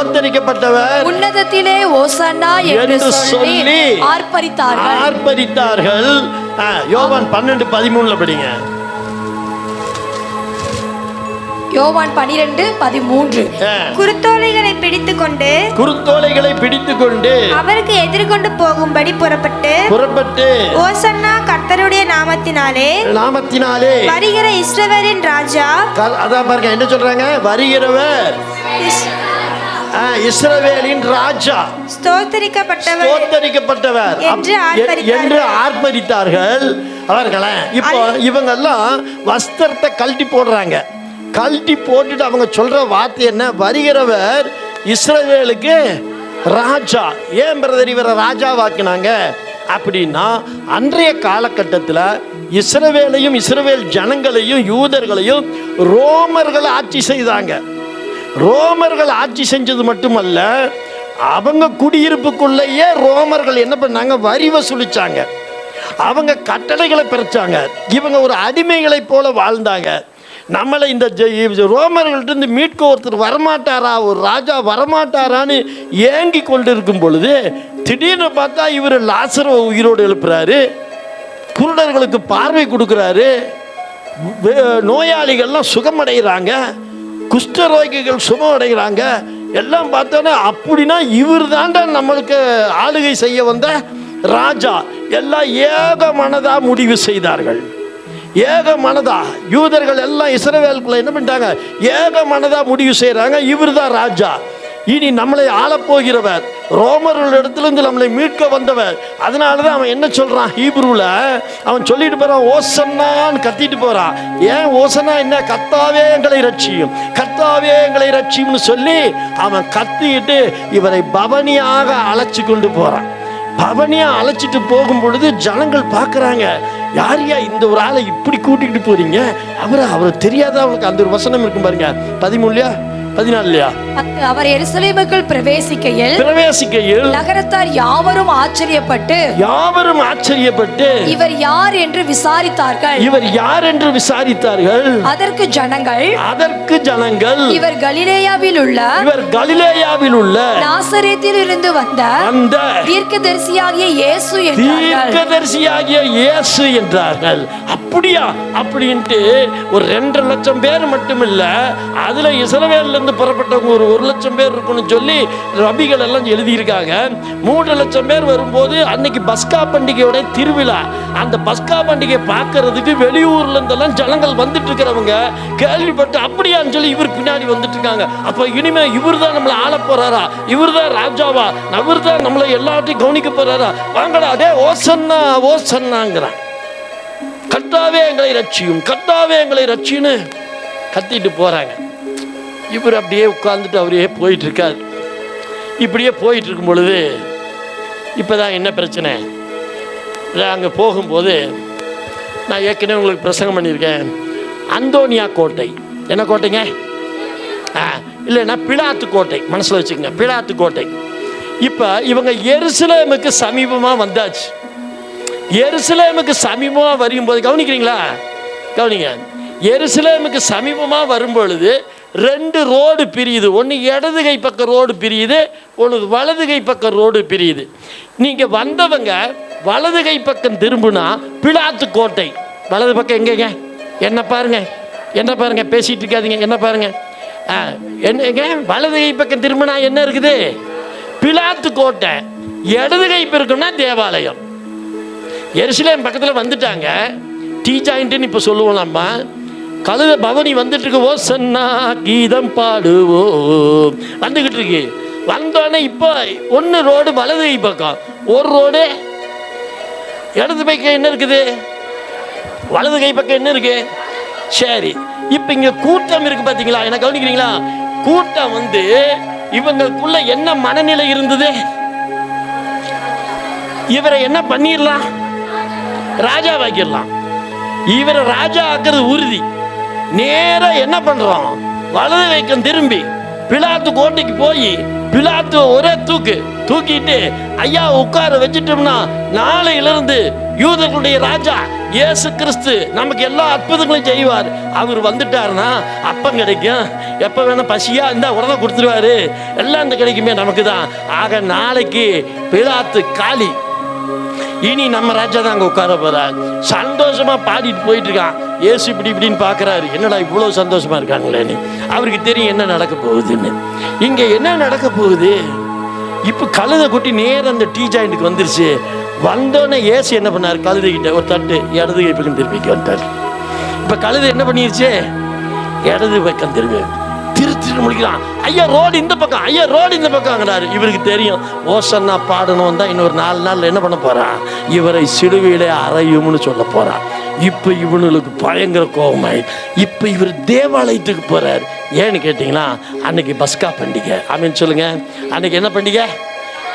உன்னதத்திலே ஓசன்னா என்று சொல்லி ஆர்ப்பரித்தார்கள். யோவான் 12:13 படிங்க. யோவான் 12:13. குருத்தோலைகளை பிடித்துக்கொண்டு அவருக்கு எதிர்கொண்டு போகும்படி புறப்பட்டு ஓசன்னா கர்த்தருடைய நாமத்தினாலே வருகிற இஸ்ரவேலின் ராஜா. அதான் பாருங்க என்ன சொல்றாங்க, வருகிறவர் இஸ்ரவேலின் ராஜா ஸ்தோத்தரிக்கப்பட்டவர் என்று ஆர்ப்பரித்தார்கள். அவர்களேன் இப்போ இவங்கெல்லாம் வஸ்திரத்தை கழட்டி போடுறாங்க. கழட்டி போட்டுட்டு அவங்க சொல்ற வார்த்தை என்ன, வருகிறவர் இஸ்ரவேலுக்கு ராஜா. ஏன் பிரதர் இவரை ராஜா வாக்குனாங்க அப்படின்னா அன்றைய காலகட்டத்தில் இஸ்ரவேலையும் இஸ்ரவேல் ஜனங்களையும் யூதர்களையும் ரோமர்கள் ஆட்சி செய்தாங்க. ரோமர்கள் ஆட்சி செஞ்சது மட்டுமல்ல, அவங்க குடியிருப்புக்குள்ளேயே ரோமர்கள் என்ன பண்ணாங்க, வரி வசூலிச்சாங்க. அவங்க கட்டளைகளை பிறச்சாங்க. இவங்க ஒரு அடிமைகளை போல வாழ்ந்தாங்க. நம்மளை இந்த ரோமர்கள்ட்ட மீட்க ஒருத்தர் வரமாட்டாரா, ஒரு ராஜா வரமாட்டாரான்னு ஏங்கி கொண்டு இருக்கும் பொழுது திடீர்னு பார்த்தா இவர் லாசரை உயிரோடு எழுப்புறாரு, குருடர்களுக்கு பார்வை கொடுக்குறாரு, நோயாளிகள்லாம் சுகமடைகிறாங்க, குஷ்டரோகிகள் சுகம் அடைகிறாங்க. எல்லாம் பார்த்தோன்னா அப்படின்னா இவர் தாண்டா நம்மளுக்கு ஆளுகை செய்ய வந்த ராஜா. எல்லாம் ஏக மனதா முடிவு செய்தார்கள். ஏக மனதா யூதர்கள் எல்லாம் இஸ்ரவேலுக்குள்ள என்ன பண்ணிட்டாங்க, ஏக மனதா முடிவு செய்கிறாங்க, இவர் தான் ராஜா, இனி நம்மளை ஆளப்போகிறவர், ரோமர்கள் இடத்துலேருந்து நம்மளை மீட்க வந்தவர். அதனால தான் அவன் என்ன சொல்கிறான், ஹீப்ரூவில் அவன் சொல்லிட்டு போகிறான், ஓசன்னான்னு கத்திட்டு போகிறான். ஏன் ஓசன்னா என்ன, கர்த்தாவே எங்களை ரட்சியும், கர்த்தாவே எங்களை ரட்சியும்னு சொல்லி அவன் கத்திக்கிட்டு இவரை பவனியாக அழைச்சி கொண்டு போகிறான். பவனியாக அழைச்சிட்டு போகும் பொழுது ஜனங்கள் பார்க்குறாங்க, யாரையா இந்த ஒரு ஆளை இப்படி கூட்டிகிட்டு போறீங்க, அவர் தெரியாத அவங்களுக்கு. அந்த ஒரு வசனம் இருக்கும் பாருங்க, 13 14. அவர் எருசலேமுக்குள் பிரவேசிக்கையில் நகரத்தார் யாவரும் ஆச்சரியப்பட்டு இவர் யார் என்று விசாரித்தார்கள். அதற்கு ஜனங்கள் இவர் கலிலேயாவில் உள்ள நாசரேத்தில் இருந்து வந்த தீர்க்கதரிசியாகிய இயேசு என்றார்கள். அப்படியா அப்படின்ட்டு ஒரு 2.5 லட்சம் பேர் மட்டும் இல்ல, அதுல இஸ்ரவேல்ல இருந்து புறப்பட்டவங்க ஒரு 1 லட்சம் பேர் இருக்குன்னு சொல்லி ரபிகள் எல்லாம் எழுதியிருக்காங்க. 3 லட்சம் பேர் வரும்போது அன்னைக்கு பஸ்கா பண்டிகையோட திருவிழா. அந்த பஸ்கா பண்டிகை பார்க்கறதுக்கு வெளியூர்ல இருந்தெல்லாம் ஜனங்கள் வந்துட்டு இருக்கிறவங்க கேள்விப்பட்டு அப்படியான்னு சொல்லி இவர் பின்னாடி வந்துட்டு இருக்காங்க. அப்ப இனிமே இவர் தான் நம்மளை ஆள போறாரா, இவர் தான் ராஜாவா, இவர் தான் நம்மளை எல்லாத்தையும் கவனிக்க போறாரா, வாங்கடா அதே ஓசன்னா ஓசன்னாங்கிறான். கர்த்தாவே எங்களை ரட்சியும், கர்த்தாவே எங்களை ரட்சின்னு கத்திட்டு போறாங்க. இவர் அப்படியே உட்கார்ந்துட்டு அவரே போயிட்டு இருக்கார். இப்படியே போயிட்டு இருக்கும் பொழுது இப்போதான் என்ன பிரச்சனை, அங்கே போகும்போது நான் ஏற்கனவே உங்களுக்கு பிரசங்கம் பண்ணியிருக்கேன், அந்தோனியா கோட்டை. என்ன கோட்டைங்க? இல்லைன்னா பிலாத்து கோட்டை, மனசில் வச்சுக்கோங்க, பிலாத்து கோட்டை. இப்போ இவங்க எருசலேமுக்கு சமீபமாக வந்தாச்சு. எருசலேமுக்கு சமீபமாக வரும்போது கவனிக்கிறீங்களா, கவனிங்க, எருசலேமுக்கு சமீபமாக வரும்பொழுது 2 ரோடு பிரியுது. ஒன்று இடது கை பக்கம் ரோடு பிரியுது, ஒன்று வலது கை பக்கம் ரோடு பிரியுது. நீங்கள் வந்தவங்க வலது கை பக்கம் திரும்பினா பிலாத்து கோட்டை, வலது பக்கம் எங்கேங்க, என்ன பாருங்க, பேசிட்டு இருக்காதீங்க, என்ன பாருங்க, என்னங்க வலது கை பக்கம் திரும்பினா என்ன இருக்குது, பிலாத்து கோட்டை. இடது கை இருக்குன்னா தேவாலயம். எருசலேம் பக்கத்தில் வந்துட்டாங்க. டீ ஜாயிண்ட்டுன்னு இப்போ சொல்லுவோம் நம்ம. கழுத பவனி வந்துட்டு இருக்கு, ஓசன்னா கீதம் பாடுவோம் வந்துகிட்டு இருக்கு. வந்தோடனே இப்போ 1 ரோடு வலது கை பக்கம், 1 ரோடு இடது பக்கம் என்ன இருக்குது, வலது கை பக்கம் என்ன இருக்கு. சரி, இப்போ இங்கே கூட்டம் இருக்கு பார்த்தீங்களா, என்ன கவனிக்கிறீங்களா? கூட்டம் வந்து இவங்களுக்குள்ள என்ன மனநிலை இருந்தது, இவரை என்ன பண்ணிடலாம், ராஜாவாக்கிடலாம். இவரை ராஜா ஆக்குறது உறுதி. நேரா என்ன பண்றோம், வலது வைக்கம் திரும்பி பிலாத்து கோட்டைக்கு போய் பிலாத்து ஒரே தூக்கிட்டு ஐயா உட்கார வச்சுட்டோம்னா நாளையிலிருந்து யூதர்களுடைய ராஜா இயேசு கிறிஸ்து நமக்கு எல்லா அற்புதங்களையும் செய்வார். அவர் வந்துட்டாருன்னா அப்பம் கிடைக்கும், எப்போ வேணா பசியா இருந்தா உடனே கொடுத்துருவாரு, எல்லாம் இந்த கிடைக்குமே நமக்கு தான். ஆக நாளைக்கு பிலாத்து காலி, இனி நம்ம ராஜா தான் அங்கே உட்கார போறார். சந்தோஷமா பாடிட்டு போயிட்டு இருக்கான். ஏசு இப்படின்னு பார்க்குறாரு, என்னடா இவ்வளோ சந்தோஷமா இருக்காங்களேன்னு. அவருக்கு தெரியும் என்ன நடக்க போகுதுன்னு. இங்கே என்ன நடக்க போகுது, இப்போ கழுதை குட்டி நேரம் அந்த டீ ஜாயிண்ட்டுக்கு வந்துருச்சு. வந்தோடனே ஏசு என்ன பண்ணார், கழுதைகிட்ட ஒரு தட்டு இடது கை பக்கம் திருப்பி வந்துட்டார். இப்போ கழுதை என்ன பண்ணிருச்சு, இடது பக்கம் திரும்பி திரு முடிக்கிறான். ஐயா ரோடு இந்த பக்கம், ஐயா ரோடு இந்த பக்கம்ங்கிறாரு. இவருக்கு தெரியும் ஓசன்னா பாடணும் தான் இன்னொரு 4 நாள் என்ன பண்ண போறான், இவரை சிலுவையிலே அறையும்னு சொல்ல போறான். இப்போ இவனுக்கு பயங்கர கோபமாயி இப்போ இவர் தேவாலயத்துக்கு போறார். ஏன்னு கேட்டிங்கன்னா அன்னைக்கு பஸ்கா பண்டிகை. ஆமீன் சொல்லுங்க. அன்னைக்கு என்ன பண்டிகை,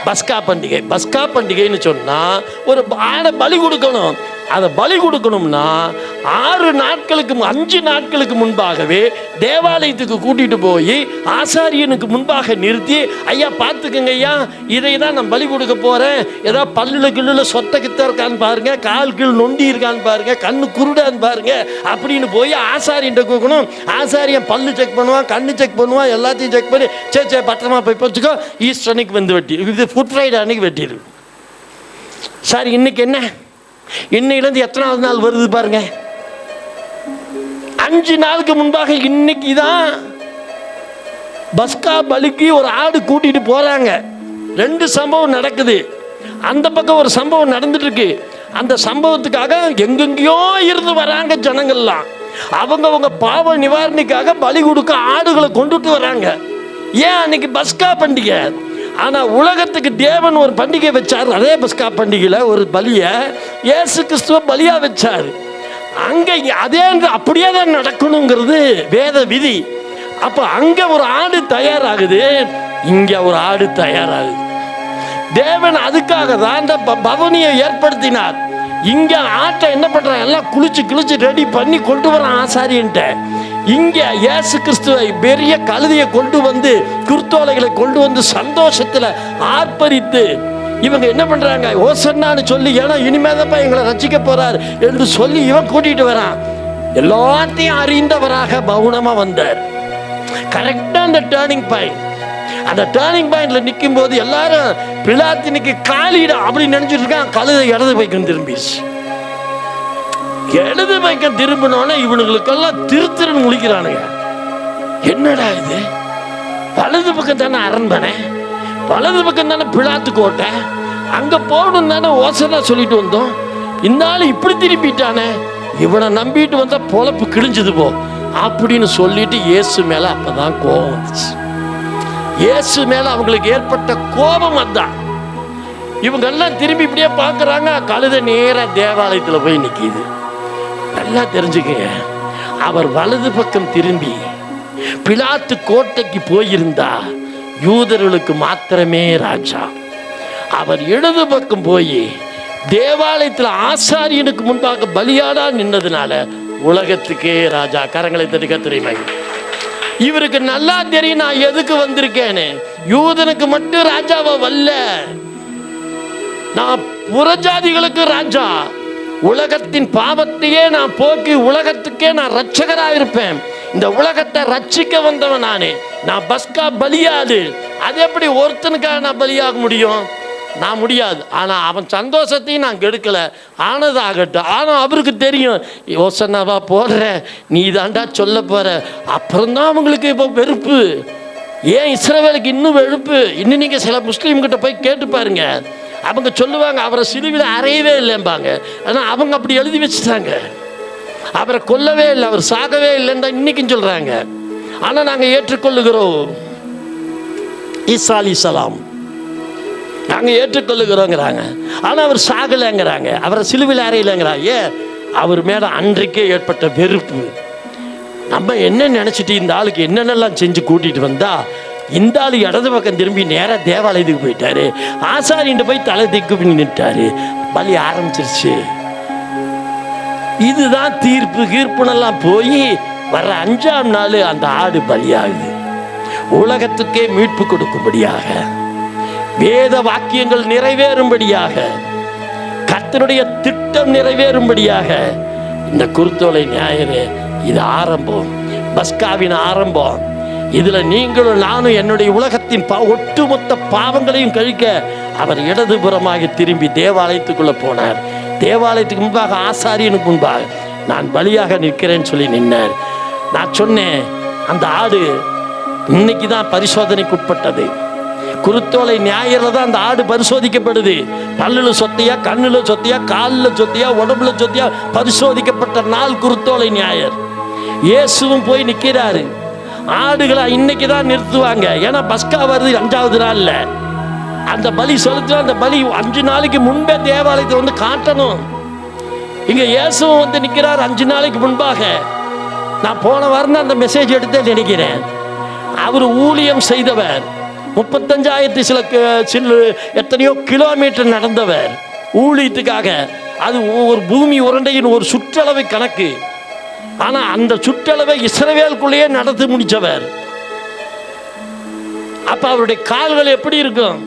பஸ்கா பண்டிகை. பஸ்கா பண்டிகைன்னு சொன்னால் ஒரு ஆடை பலி கொடுக்கணும். அதை பலி கொடுக்கணும்னா 6 நாட்களுக்கு 5 நாட்களுக்கு முன்பாகவே தேவாலயத்துக்கு கூட்டிகிட்டு போய் ஆசாரியனுக்கு முன்பாக நிறுத்தி, ஐயா பார்த்துக்குங்க ஐயா, இதை தான் நான் பலி கொடுக்க போகிறேன், ஏதாவது பல்லில் கிள்ளில் சொத்த கித்த இருக்கான்னு பாருங்கள், கால் கீழ் நொண்டி இருக்கான்னு பாருங்கள், கண்ணு குருடான்னு பாருங்கள் அப்படின்னு போய் ஆசாரியன்ட்ட கொடுக்கணும். ஆசாரியன் பல்லு செக் பண்ணுவான், கண்ணு செக் பண்ணுவான், எல்லாத்தையும் செக் பண்ணி சரி பத்திரமா போய் வச்சுக்கோ, ஈஸ்டர் அன்னைக்கு வந்து வெட்டி, இது குட் ஃப்ரைடே அன்னைக்கு வெட்டிடு. சார் இன்னைக்கு என்ன, இன்னையிலேருந்து எத்தனாவது நாள் வருது பாருங்க, 5 நாளுக்கு முன்பாக இன்னைக்கு தான் பஸ்கா பலிக்கு ஒரு ஆடு கூட்டிட்டு போறாங்க. 2 சம்பவம் நடக்குது. அந்த பக்கம் ஒரு சம்பவம் நடந்துட்டு இருக்கு. அந்த சம்பவத்துக்காக எங்கெங்கேயோ இருந்து வராங்க ஜனங்கள்லாம். அவங்க பாவ நிவாரணிக்காக பலி கொடுக்க ஆடுகளை கொண்டுட்டு வராங்க. ஏன் அன்னைக்கு பஸ்கா பண்டிகை. ஆனால் உலகத்துக்கு தேவன் ஒரு பண்டிகை வச்சார். அதே பஸ்கா பண்டிகையில் ஒரு பலியை இயேசு கிறிஸ்துவ பலியாக வச்சார். அங்கே அதே அப்படியே தான் நடக்கணுங்கிறது வேத விதி. அப்போ அங்கே ஒரு ஆடு தயாராகுது, இங்கே ஒரு ஆடு தயாராகுது. தேவன் அதுக்காக தான் அந்த பவனியை ஏற்படுத்தினார். இங்கே ஆட்டை என்ன பண்ணுறாங்க, எல்லாம் குளிச்சு ரெடி பண்ணி கொண்டு வரான் ஆசாரியன்ட்ட. இங்கே இயேசு கிறிஸ்துவை பெரிய கழுதையை கொண்டு வந்து, குருத்தோலைகளை கொண்டு வந்து சந்தோஷத்தில் ஆர்ப்பரித்து இவங்க என்ன பண்ணுறாங்க, ஓசன்னான்னு சொல்லி, ஏன்னா இனிமேதப்பா எங்களை ரசிக்க போறார் என்று சொல்லி இவன் கூட்டிகிட்டு வரான். எல்லாத்தையும் அறிந்தவராக மௌனமாக வந்தார். கரெக்டாக அந்த டேர்னிங் பாயிண்ட், அந்த டேர்னிங் பாயிண்ட்ல நிற்கும் போது எல்லாரும் பிலாத்தினுக்கு காலிடா அப்படின்னு நினைச்சிட்டு இருக்கான். கழுதை இடது பைக்கம் திரும்பிச்சு. இடது பைக்கம் திரும்பினோன்னே இவனுங்களுக்கெல்லாம் திருத்திருன்னு முழிக்கிறானுங்க. என்னடா இது, வலது பக்கம் தானே அரண்மனை, வலது பக்கம் தானே பிலாத்து கோட்டை, அங்க போகணும் தானே ஓசனா சொல்லிட்டு வந்தோம், இந்த ஆள் இப்படி திரும்பிட்டானே, இவனை நம்பிட்டு வந்தா பொழப்பு கிழிஞ்சது போ அப்படின்னு சொல்லிட்டு இயேசு மேல அப்பதான் கோபம் வந்துச்சு. இயேசு மேல அவங்களுக்கு ஏற்பட்ட கோபம் அதான். இவங்க எல்லாம் திரும்பி இப்படியே பார்க்கறாங்க. கழுதை நேரா தேவாலயத்துல போய் நிக்குது. நல்லா தெரிஞ்சுக்கங்க, அவர் வலது பக்கம் திரும்பி பிலாத்து கோட்டைக்கு போயிருந்தா யூதர்களுக்கு மாத்திரமே ராஜா. அவர் இடது பக்கம் போய் தேவாலயத்தில் ஆசாரியனுக்கு முன்பாக பலியாடா நின்னதுனால உலகத்துக்கே ராஜா. கரங்களை தட்டி தெரியுமா, இவருக்கு நல்லா தெரியும் நான் எதுக்கு வந்திருக்கேன்னு. யூதனுக்கு மட்டும் ராஜாவா வரல, நான் புறஜாதிகளுக்கு ராஜா. உலகத்தின் பாவத்தையே நான் போக்கி உலகத்துக்கே நான் ரட்சகராக இருப்பேன். இந்த உலகத்தை ரட்சிக்க வந்தவன் நானே. நான் பஸ்கா பலியாது. அது எப்படி ஒருத்தனுக்காக நான் பலியாக முடியும்? நான் முடியாது. ஆனால் அவன் சந்தோஷத்தையும் நான் கெடுக்கல, ஆனதாகட்டும். ஆனால் அவருக்கு தெரியும், யோசனாவா போடுற, நீ தாண்டா சொல்ல போற. அப்புறம்தான் அவங்களுக்கு இப்போ வெறுப்பு. ஏன் இஸ்ரவேலுக்கு இன்னும் வெறுப்பு? இன்னும் நீங்கள் சில முஸ்லீம்கிட்ட போய் கேட்டு பாருங்க, அவங்க சொல்லுவாங்க அவரை சிலுவையில் அறையவே இல்லைம்பாங்க. ஆனால் அவங்க அப்படி எழுதி வச்சுட்டாங்க, அவரை கொல்லவே இல்லை, அவர் சாகவே இல்லைன்னு தான் இன்னைக்கும் சொல்றாங்க. ஆனால் நாங்கள் ஏற்றுக்கொள்ளுகிறோம், ஈசா அலைஹிஸ்ஸலாம் நாங்கள் ஏற்றுக்கொள்ளுகிறோங்கிறாங்க. ஆனால் அவர் சாகலைங்கிறாங்க, அவரை சிலுவையில் அறையிலைங்கிறாங்க. ஏன்? அவர் மேலே அன்றைக்கே ஏற்பட்ட வெறுப்பு. நம்ம என்ன நினச்சிட்டு இந்த ஆளுக்கு என்னென்னலாம் செஞ்சு கூட்டிகிட்டு வந்தா, இந்த ஆள் இடது பக்கம் திரும்பி நேராக தேவாலயத்துக்கு போயிட்டாரு, ஆசாரின்ட்டு போய் தலை திக்கு நின்றுட்டாரு, பலி ஆரம்பிச்சிருச்சு. இதுதான் தீர்ப்புனெல்லாம் போய் வர்ற 5ஆம் நாள் அந்த ஆடு பலியாகுது. உலகத்துக்கே மீட்பு கொடுக்கும்படியாக, வேத வாக்கியங்கள் நிறைவேறும்படியாக, கர்த்தருடைய திட்டம் நிறைவேறும்படியாக இந்த குருத்தோலை ஞாயிறு இது ஆரம்பம், பஸ்காவின் ஆரம்பம். இதுல நீங்களும் நானும் என்னுடைய உலகத்தின் ஒட்டுமொத்த பாவங்களையும் கழிக்க அவர் இடதுபுறமாக திரும்பி தேவாலயத்துக்குள்ள போனார். தேவாலயத்துக்கு முன்பாக ஆசாரியனுக்கு முன்பாக நான் பலியாக நிற்கிறேன்னு சொல்லி நின்னார். நான் சொன்னேன், அந்த ஆடு இன்னைக்கு தான் பரிசோதனைக்கு உட்பட்டது. குருத்தோலை ஞாயிறுல தான் அந்த ஆடு பரிசோதிக்கப்படுது. பல்லுல சொத்தையா, கண்ணுல சொத்தையா, காலில் சொத்தையா, உடம்புல சொத்தையா பரிசோதிக்கப்பட்ட நாள் குருத்தோலை ஞாயிறு. இயேசுவும் போய் நிற்கிறாரு. ஆடுகளை இன்னைக்கு தான் நிறுத்துவாங்க, ஏன்னா பஸ்கா வருது 5ஆவது நாள்ல. அந்த பலி செலுத்த, அந்த பலி 5 நாளைக்கு முன்பே தேவாலயத்தை வந்து காட்டணும். இங்க இயேசுவும் வந்து நிற்கிறார் 5 நாளைக்கு முன்பாக. நான் போன வாரம் அந்த மெசேஜ் எடுத்து நினைக்கிறேன். அவர் ஊழியம் செய்தவர், 35,000 எத்தனையோ கிலோமீட்டர் நடந்தவர் ஊழியத்துக்காக. அது ஒரு பூமி உருண்டையின் ஒரு சுற்றளவு கணக்கு. ஆனால் அந்த சுற்றளவை இஸ்ரவேலுக்குள்ளேயே நடத்தி முடித்தவர். அப்போ அவருடைய கால்கள் எப்படி இருக்கும்?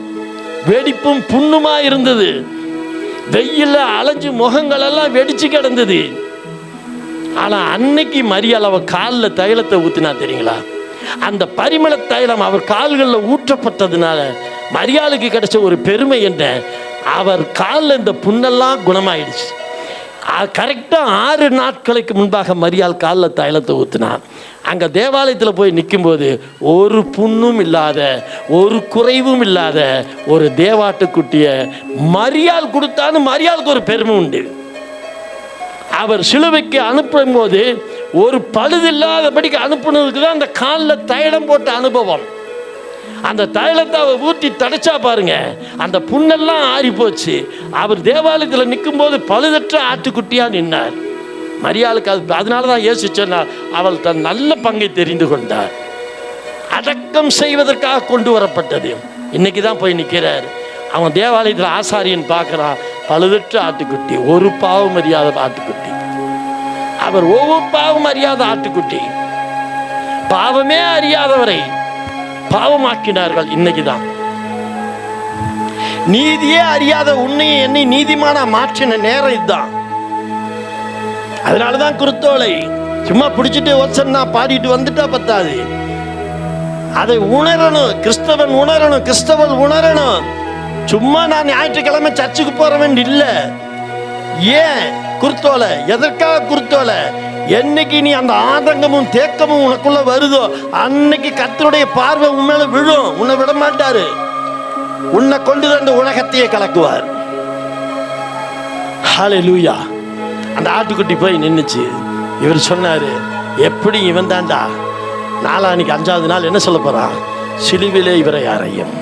வெடிப்பும் புண்ணுமா இருந்தது. வெயில்ல அலைஞ்சு முகங்கள் எல்லாம் வெடிச்சு கிடந்தது. ஆனா அன்னைக்கு மரியாள் அவ காலில் தைலத்தை ஊத்தினா தெரியுங்களா? அந்த பரிமள தைலம் அவர் கால்களில் ஊற்றப்பட்டதுனால மரியாளுக்கு கிடைச்ச ஒரு பெருமை என்ன, அவர் காலில் இந்த புண்ணெல்லாம் குணமாயிடுச்சு. கரெக்டாக 6 நாட்களுக்கு முன்பாக மரியாள் காலில் தைலத்தை ஊற்றினார். அங்கே தேவாலயத்தில் போய் நிற்கும்போது ஒரு புண்ணும் இல்லாத, ஒரு குறைவும் இல்லாத ஒரு தேவாட்டுக்குட்டியை மரியாள் கொடுத்தான்னு மரியாளுக்கு ஒரு பெருமை உண்டு. அவர் சிலுவைக்கு அனுப்பும் போது ஒரு பழுதில்லாதபடிக்கு அனுப்புனதுக்கு தான் அந்த காலில் தைலம் போட்ட அனுபவம். அந்த தைலத்தை அவர் ஊற்றி தடைச்சா பாருங்க, அந்த புண்ணெல்லாம் ஆறி போச்சு. அவர் தேவாலயத்தில் நிற்கும் போது பழுதற்ற ஆட்டுக்குட்டியா நின்னார். மரியாளுக்கு அது அதனால தான் இயேசு சொன்னார், அவள் தன் நல்ல பங்கை தெரிந்து கொண்டார். அடக்கம் செய்வதற்காக கொண்டு வரப்பட்டது. இன்னைக்கு தான் போய் நிற்கிறார். அவன் தேவாலயத்தில் ஆசாரியன் பார்க்குறான், பழுதற்ற ஆட்டுக்குட்டி, ஒரு பாவம் அறியாத ஆட்டுக்குட்டி. அவர் ஒவ்வொரு பாவம் அறியாத ஆட்டுக்குட்டி, பாவமே அறியாதவரை பாவமாக்கினார்கள். இன்னைக்கு தான் நீதியே அறியாத உன்னையை என்னை நீதிமான மாற்றின நேரம் இதுதான். அதனாலதான் குருத்தோலை சும்மா பிடிச்சிட்டு ஒசன்னா பாடிட்டு வந்துட்டா பத்தாது. அதை உணரணும், கிறிஸ்தவன் உணரணும், கிறிஸ்தவன் உணரணும். சும்மா நான் ஞாயிற்றுக்கிழமை சர்ச்சுக்கு போறவன் இல்லை. ஏன் குருத்தோலை? எதற்காக குருத்தோலை? என்னைக்கு நீ அந்த ஆதங்கமும் தேக்கமும் உனக்குள்ள வருதோ அன்னைக்கு கர்த்தருடைய பார்வை உன் மேல விழும். உன்னை விட மாட்டாரு. உன்னை கொண்டு அந்த உலகத்தையே கலக்குவார். ஹல்லேலூயா. அந்த ஆட்டுக்குட்டி போய் நின்னுச்சு. இவர் சொன்னாரு, எப்படி இவன் தாண்டா நாளானிக்கு 5வது நாள் என்ன சொல்ல போறான்? சிலுவிலே இவரை அறையும்,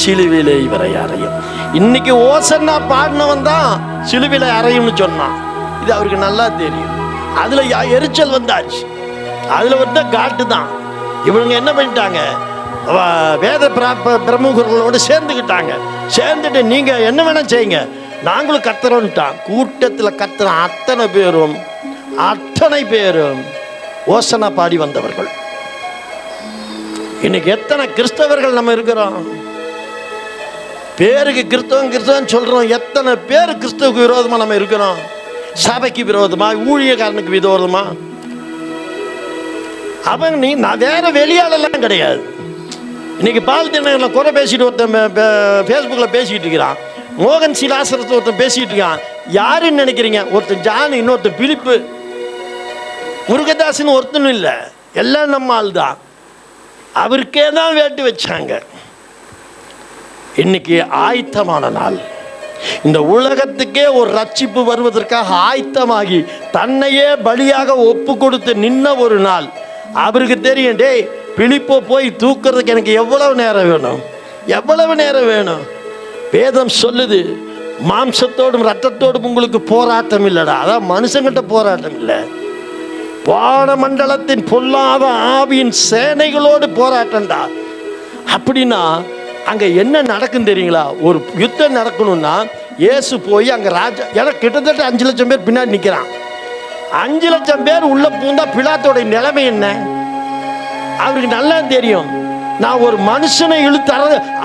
சிலுவிலே இவரை அறையும். இன்னைக்கு ஓசன்னா பாடினவன் தான் சிலுவிலே அறையும்னு சொன்னான். இது அவருக்கு நல்லா தெரியும். அதுல எரிச்சல் வந்தாச்சு. அதுல வந்து காட்டு தான். இவங்க என்ன பண்ணிட்டாங்க? வேத பிரமுகர்களோடு சேர்ந்துக்கிட்டாங்க. சேர்ந்துட்டு நீங்க என்ன வேணா செய்யுங்க, நாங்களும் கத்துறோம்ட்டான். கூட்டத்தில் கத்துற அத்தனை பேரும் ஓசனா பாடி வந்தவர்கள். இன்னைக்கு எத்தனை கிறிஸ்தவர்கள் நம்ம இருக்கிறோம்? பேருக்கு கிறிஸ்தவன் சொல்றோம். எத்தனை பேர் கிறிஸ்தவுக்கு விரோதமா நம்ம இருக்கிறோம்? சபைக்கு விரோதமா, ஊழியக்காரனுக்கு விரோதமா. அவன் நான் வேற வெளியாளெல்லாம் கிடையாது. இன்னைக்கு பால் தினகரில் குறை பேசிட்டு ஒருத்தன் ஃபேஸ்புக்கில் பேசிக்கிட்டு இருக்கிறான். மோகன் சிலாசரத்தை ஒருத்தன் பேசிக்கிட்டு இருக்கான். யாருன்னு நினைக்கிறீங்க? ஒருத்தன் ஜான், இன்னொருத்தன் பிலிப்பு, முருகதாசன் ஒருத்தனும் இல்லை. எல்லாம் நம்ம ஆள் தான். அவருக்கே தான் வேட்டு வச்சாங்க. இன்னைக்கு ஆயத்தமான நாள். இந்த உலகத்துக்கே ஒரு ரட்சிப்பு வருவதற்காக ஆயத்தமாகி தன்னையே பலியாக ஒப்பு கொடுத்து நின்ன ஒரு நாள். அவருக்கு தெரியும், டேய் பிலிப்போ போய் தூக்குறதுக்கு எனக்கு எவ்வளவு நேரம் வேணும், எவ்வளவு நேரம் வேணும். வேதம் சொல்லுது, மாம்சத்தோடும் ரத்தத்தோடும் உங்களுக்கு போராட்டம் இல்லைடா. அதான் மனுஷங்கிட்ட போராட்டம் இல்லை, வானமண்டலத்தின் பொல்லாத ஆவியின் சேனைகளோடு போராட்டம்டா. அப்படின்னா அங்கே என்ன நடக்கும் தெரியுங்களா? ஒரு யுத்தம் நடக்கணும்னா இயேசு போய் அங்கே ராஜா, ஏன்னா கிட்டத்தட்ட 5 லட்சம் பேர் பின்னாடி நிற்கிறான். 5 லட்சம் பேர் உள்ள பூந்தா பிலாத்தோடைய நிலைமை என்ன? அவருக்கு நல்லா தெரியும். நான் ஒரு மனுஷனை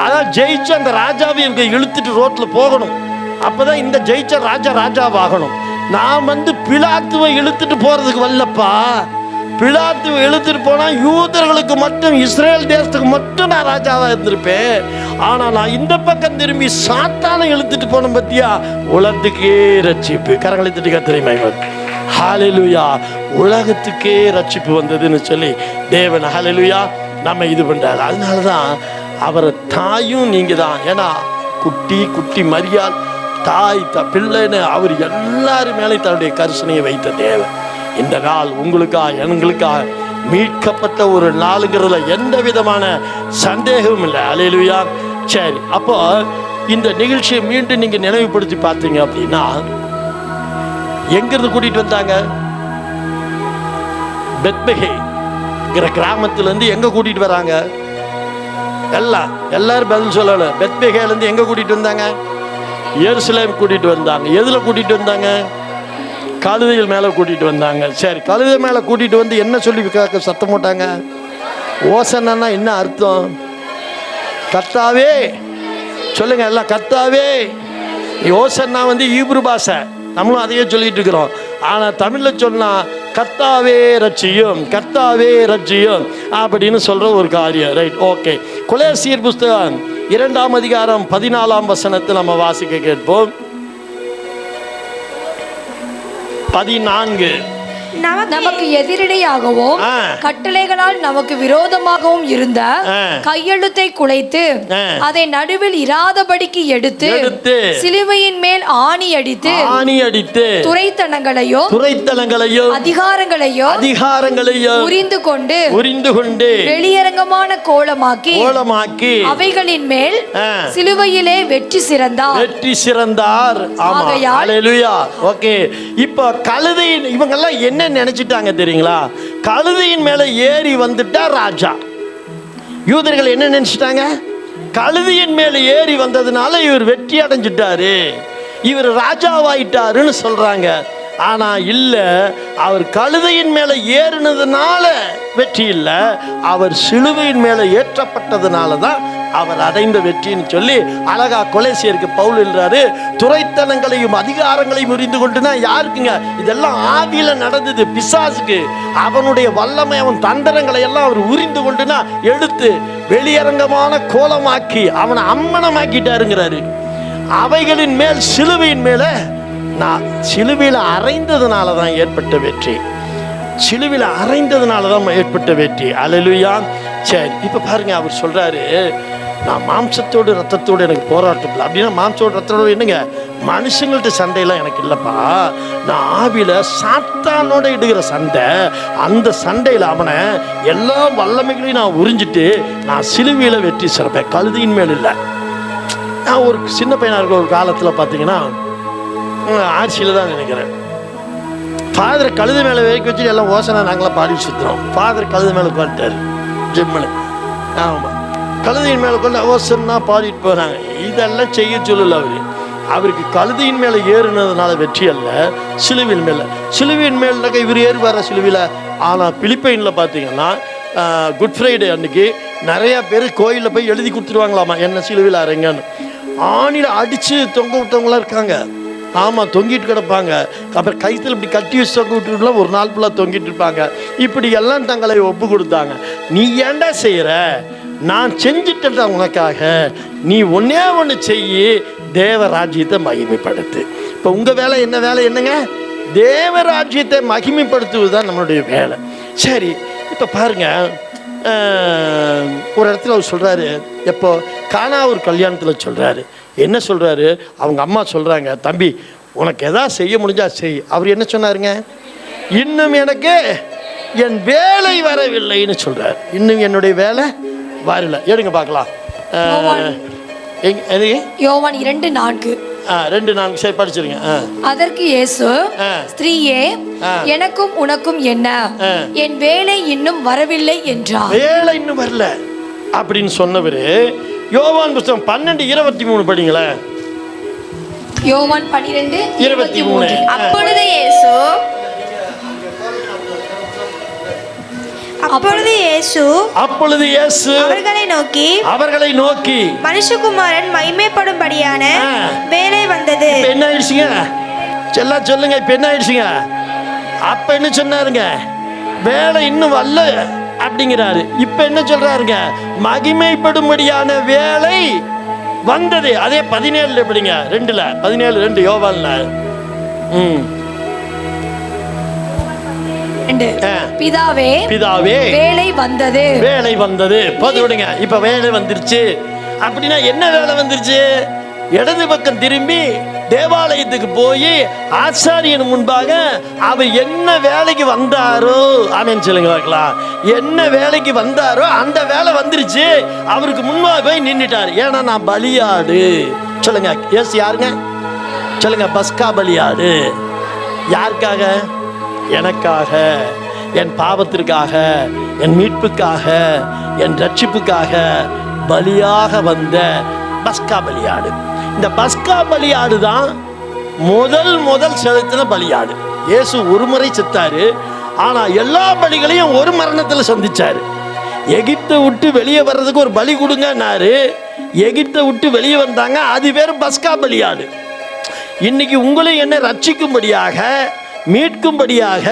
அதான் ஜெயிச்சு அந்த ராஜாவை இவங்க இழுத்துட்டு ரோட்டில் போகணும். அப்போதான் இந்த ஜெயிச்ச ராஜாவாகணும். நான் வந்து பிலாத்துவை இழுத்துட்டு போகிறதுக்கு வரலப்பா. பிலாத்துவை இழுத்துட்டு போனால் யூதர்களுக்கு மட்டும், இஸ்ரேல் தேசத்துக்கு மட்டும் நான் ராஜாவாக இருந்திருப்பேன். ஆனால் நான் இந்த பக்கம் திரும்பி சாத்தானை இழுத்துட்டு போனேன் பத்தியா, உலகத்துக்கே ரட்சிப்பு. கரங்களை தட்டி கத்திரை ஹல்லேலூயா. உலகத்துக்கே ரட்சிப்பு வந்ததுன்னு சொல்லி தேவன் ஹல்லேலூயா நம்ம இது பண்ணுறாரு. அதனால தான் அவரை தாயும் நீங்கள் தான். ஏன்னா குட்டி மரியாள் தாய் பிள்ளைன்னு அவர் எல்லாரும் மேலே தன்னுடைய கரிசனையை வைத்த தேவன். இந்த நாள் உங்களுக்காக எங்களுக்காக மீட்கப்பட்ட ஒரு நாளுங்கிறதுல எந்த விதமான சந்தேகமும் இல்லை. ஹல்லேலூயா. சரி, அப்போ இந்த நிகழ்ச்சியை மீண்டும் நீங்க நினைவுபடுத்தி பார்த்தீங்க அப்படின்னா, எங்கிருந்து கூட்டிட்டு வந்தாங்க? பெத்லகேம்ங்கிற கிராமத்திலிருந்து எங்க கூட்டிட்டு வராங்க? எல்லாரும் பதில் சொல்லல. பெத்லகேம்லேருந்து எங்கே கூட்டிகிட்டு வந்தாங்க? எருசலேம் கூட்டிகிட்டு வந்தாங்க. எதில் கூட்டிகிட்டு வந்தாங்க? கழுதைகள் மேலே கூட்டிகிட்டு வந்தாங்க. சரி, கழுதை மேலே கூட்டிகிட்டு வந்து என்ன சொல்லி சத்தம் போட்டாங்க? ஓசன்னா என்ன அர்த்தம்? கர்த்தாவே சொல்லுங்க எல்லாம், கர்த்தாவே. ஓசன்னா வந்து ஈப்ரு பாஷை, நம்மளும் அதையே சொல்லிட்டு இருக்கிறோம். ஆனால் தமிழில் சொன்னால் கர்த்தாவே ரட்சியும், கர்த்தாவே ரட்சியும் அப்படின்னு சொல்கிற ஒரு காரியம். Right, okay. கொலேசியர் புஸ்தகம் 2ஆம் அதிகாரம் 14ஆம் வசனத்தை நம்ம வாசிக்க கேட்போம். 14. நமக்கு எதிரடையாகவும் கட்டளைகளால் நமக்கு விரோதமாகவும் இருந்த கையெழுத்தை குலைத்து அதை நடுவில் இராதபடிக்கு எடுத்து சிலுவையின் மேல் ஆணி அடித்து துரைத்தனங்களையும் அதிகாரங்களையும் உரிந்து கொண்டு வெளியரங்கமான கோலமாக்கி அவைகளின் மேல் சிலுவையிலே வெற்றி சிறந்தார். ஹல்லேலூயா. ஓகே, இப்போ கழுதை இவங்க எல்லாம் என்ன நினைச்சிட்டாங்க தெரியுங்களா? கழுதையின் மேல ஏறி வந்துட்டா ராஜா. யூதர்கள் என்ன நினைச்சிட்டாங்க? கழுதையின் மேல ஏறி வந்ததுனால இவர் வெற்றி அடைஞ்சிட்டாரு, இவர் ராஜாவாயிட்டாருன்னு சொல்றாங்க. ஆனா இல்ல, அவர் கழுதையின் மேல ஏறினதுனால வெற்றி இல்லை, அவர் சிலுவையின் மேல ஏற்றப்பட்டதுனால தான் அவர் அடைந்த வெற்றின்னு சொல்லி அழகா கொலேசியருக்கு பவுல் எழுறாரு. துரைத்தனங்களையும் அதிகாரங்களையும் உரிந்து கொண்டுனா யாருக்குங்க? இதெல்லாம் ஆவியில நடந்தது, பிசாசுக்கு. அவனுடைய வல்லமை, அவன் தந்திரங்களை எல்லாம் அவர் உரிந்து கொண்டுனா எடுத்து வெளியரங்கமான கோலமாக்கி அவனை அம்மனமாக்கிட்டாருங்கிறாரு. அவைகளின் மேல் சிலுவையின் மேல நான் சிலுவையில் அறைந்ததுனால தான் ஏற்பட்ட வெற்றி, சிலுவையில் அறைந்ததுனால தான் ஏற்பட்ட வெற்றி. அல்லேலூயா. சரி, இப்போ பாருங்க, அவர் சொல்றாரு, நான் மாம்சத்தோடு ரத்தத்தோடு எனக்கு போராட்டம் இல்லை. அப்படின்னா மாம்சத்தோடு ரத்தத்தோடு என்னங்க? மனுஷங்கள்ட்ட சண்டையெல்லாம் எனக்கு இல்லைப்பா. நான் ஆவியில் சாத்தானோட இடுகிற சண்டை, அந்த சண்டையில் அவனை எல்லா வல்லமைகளையும் நான் உறிஞ்சிட்டு நான் சிலுவையில் வெற்றி சிறப்பேன், கழுதையின் மேல் இல்லை. நான் ஒரு சின்ன பையனாக இருக்க ஒரு காலத்தில் பார்த்தீங்கன்னா ஆட்சியில் தான் நினைக்கிறேன், ஃபாதர் கழுது மேலே வேலைக்கு வச்சு எல்லாம் ஓசனை நாங்களாம் பாடி சுற்றுறோம். ஃபாதர் கழுது மேலே உட்காந்துட்டார் ஜிம்மில். ஆமாம், கழுதையின் மேலே கொண்டு ஓசன்னா பாடிட்டு போகிறாங்க. இதெல்லாம் செய்ய சொல்லல அவருக்கு கழுதையின் மேலே ஏறுனதுனால வெற்றி அல்ல, சிலுவையின் மேலே. சிலுவையின் மேலே இவர் ஏறுவார சிலுவையில். ஆனால் பிலிப்பைனில் பார்த்தீங்கன்னா குட் ஃப்ரைடே அன்னைக்கு நிறையா பேர் கோயிலில் போய் எழுதி கொடுத்துருவாங்களாமா, என்ன சிலுவையில் அறைங்கன்னு. ஆணியில் அடித்து தொங்க விட்டவங்களாம் இருக்காங்க. ஆமாம், தொங்கிட்டு கிடப்பாங்க. அப்புறம் கைத்தில் இப்படி கட்டி வச்சு தொங்க விட்டுலாம் ஒரு நாள் ஃபுல்லாக தொங்கிட்டு இருப்பாங்க. இப்படி எல்லாம் தங்களை ஒப்பு கொடுத்தாங்க. நீ ஏண்டா செய்கிற? நான் செஞ்சுட்டேன் உனக்காக, நீ ஒன்றே ஒன்று செய்யி, தேவராஜ்யத்தை மகிமைப்படுத்து. இப்போ உங்கள் வேலை என்ன? வேலை என்னங்க? தேவராஜ்யத்தை மகிமைப்படுத்துவது தான் நம்மளுடைய வேலை. சரி, இப்போ பாருங்க, ஒரு இடத்துல அவர் சொல்கிறாரு, எப்போ கானா ஒரு கல்யாணத்தில் சொல்கிறாரு. என்ன சொல்கிறாரு? அவங்க அம்மா சொல்கிறாங்க, தம்பி உனக்கு எதாவது செய்ய முடிஞ்சா செய். அவர் என்ன சொன்னாருங்க? இன்னும் எனக்கு என் வேலை வரவில்லைன்னு சொல்கிறார். இன்னும் என்னுடைய வேலை வரல. எடுங்க பார்க்கலாம். யோவான் 2:4. 2:4. சரி, படிச்சிருங்க. அதற்கு இயேசு, ஸ்திரீயே, எனக்கும் உனக்கும் என்ன? என் வேலை இன்னும் வரவில்லை என்றார். வேலை இன்னும் வரல அப்படின்னு சொன்னவர் யோவான் புத்தகம் 12:23 படிங்களேன். யோவான் 12:23. அப்பொழுது இயேசு அவர்களை நோக்கி மனுஷகுமாரன் மகிமைப்படும்படியான வேலை வந்தது. என்ன ஆயிடுச்சுங்க? எல்லாம் சொல்லுங்க, இப்ப என்ன ஆயிடுச்சுங்க? அப்ப என்ன சொன்னாருங்க? வேலை இன்னும் வரல அப்படிங்கிறாரு. இப்ப என்ன சொல்றாருங்க? மகிமைப்படும்படியான வேலை வந்தது. அதே 17 எப்படிங்க? 17:2 யோவான்ல. பிதாவே வேலை வந்தது. விடுங்க. இப்ப வேலை வந்துருச்சு அப்படின்னா என்ன வேலை வந்துருச்சு? இடது பக்கம் திரும்பி தேவாலயத்துக்கு போய் ஆசாரியன் முன்பாக அவர் என்ன வேலைக்கு வந்தாரோ, ஆமென் சொல்லுங்க பார்க்கலாம், என்ன வேலைக்கு வந்தாரோ அந்த வேலை வந்துருச்சு. அவருக்கு முன்பாக போய் நின்றுட்டார். ஏன்னா நான் பலியாடு. சொல்லுங்க, எஸ் யாருங்க? சொல்லுங்க, பஸ்கா பலியாடு. யாருக்காக? எனக்காக, என் பாவத்திற்காக, என் மீட்புக்காக, என் ரட்சிப்புக்காக பலியாக வந்த பஸ்கா பலியாடு. இந்த பஸ்கா பலியாடு தான் முதல் செலுத்தின பலியாடு. இயேசு ஒரு முறை செத்தாரு, ஆனா எல்லா பலிகளையும் ஒரு மரணத்தில் சந்திச்சாரு. எகிப்தை விட்டு வெளியே வர்றதுக்கு ஒரு பலி கொடுங்கன்னாரு. எகிப்தை விட்டு வெளியே வந்தாங்க, அது பேர் பஸ்கா பலியாடு. இன்னைக்கு உங்களையும் என்ன ரட்சிக்கும்படியாக, மீட்கும்படியாக,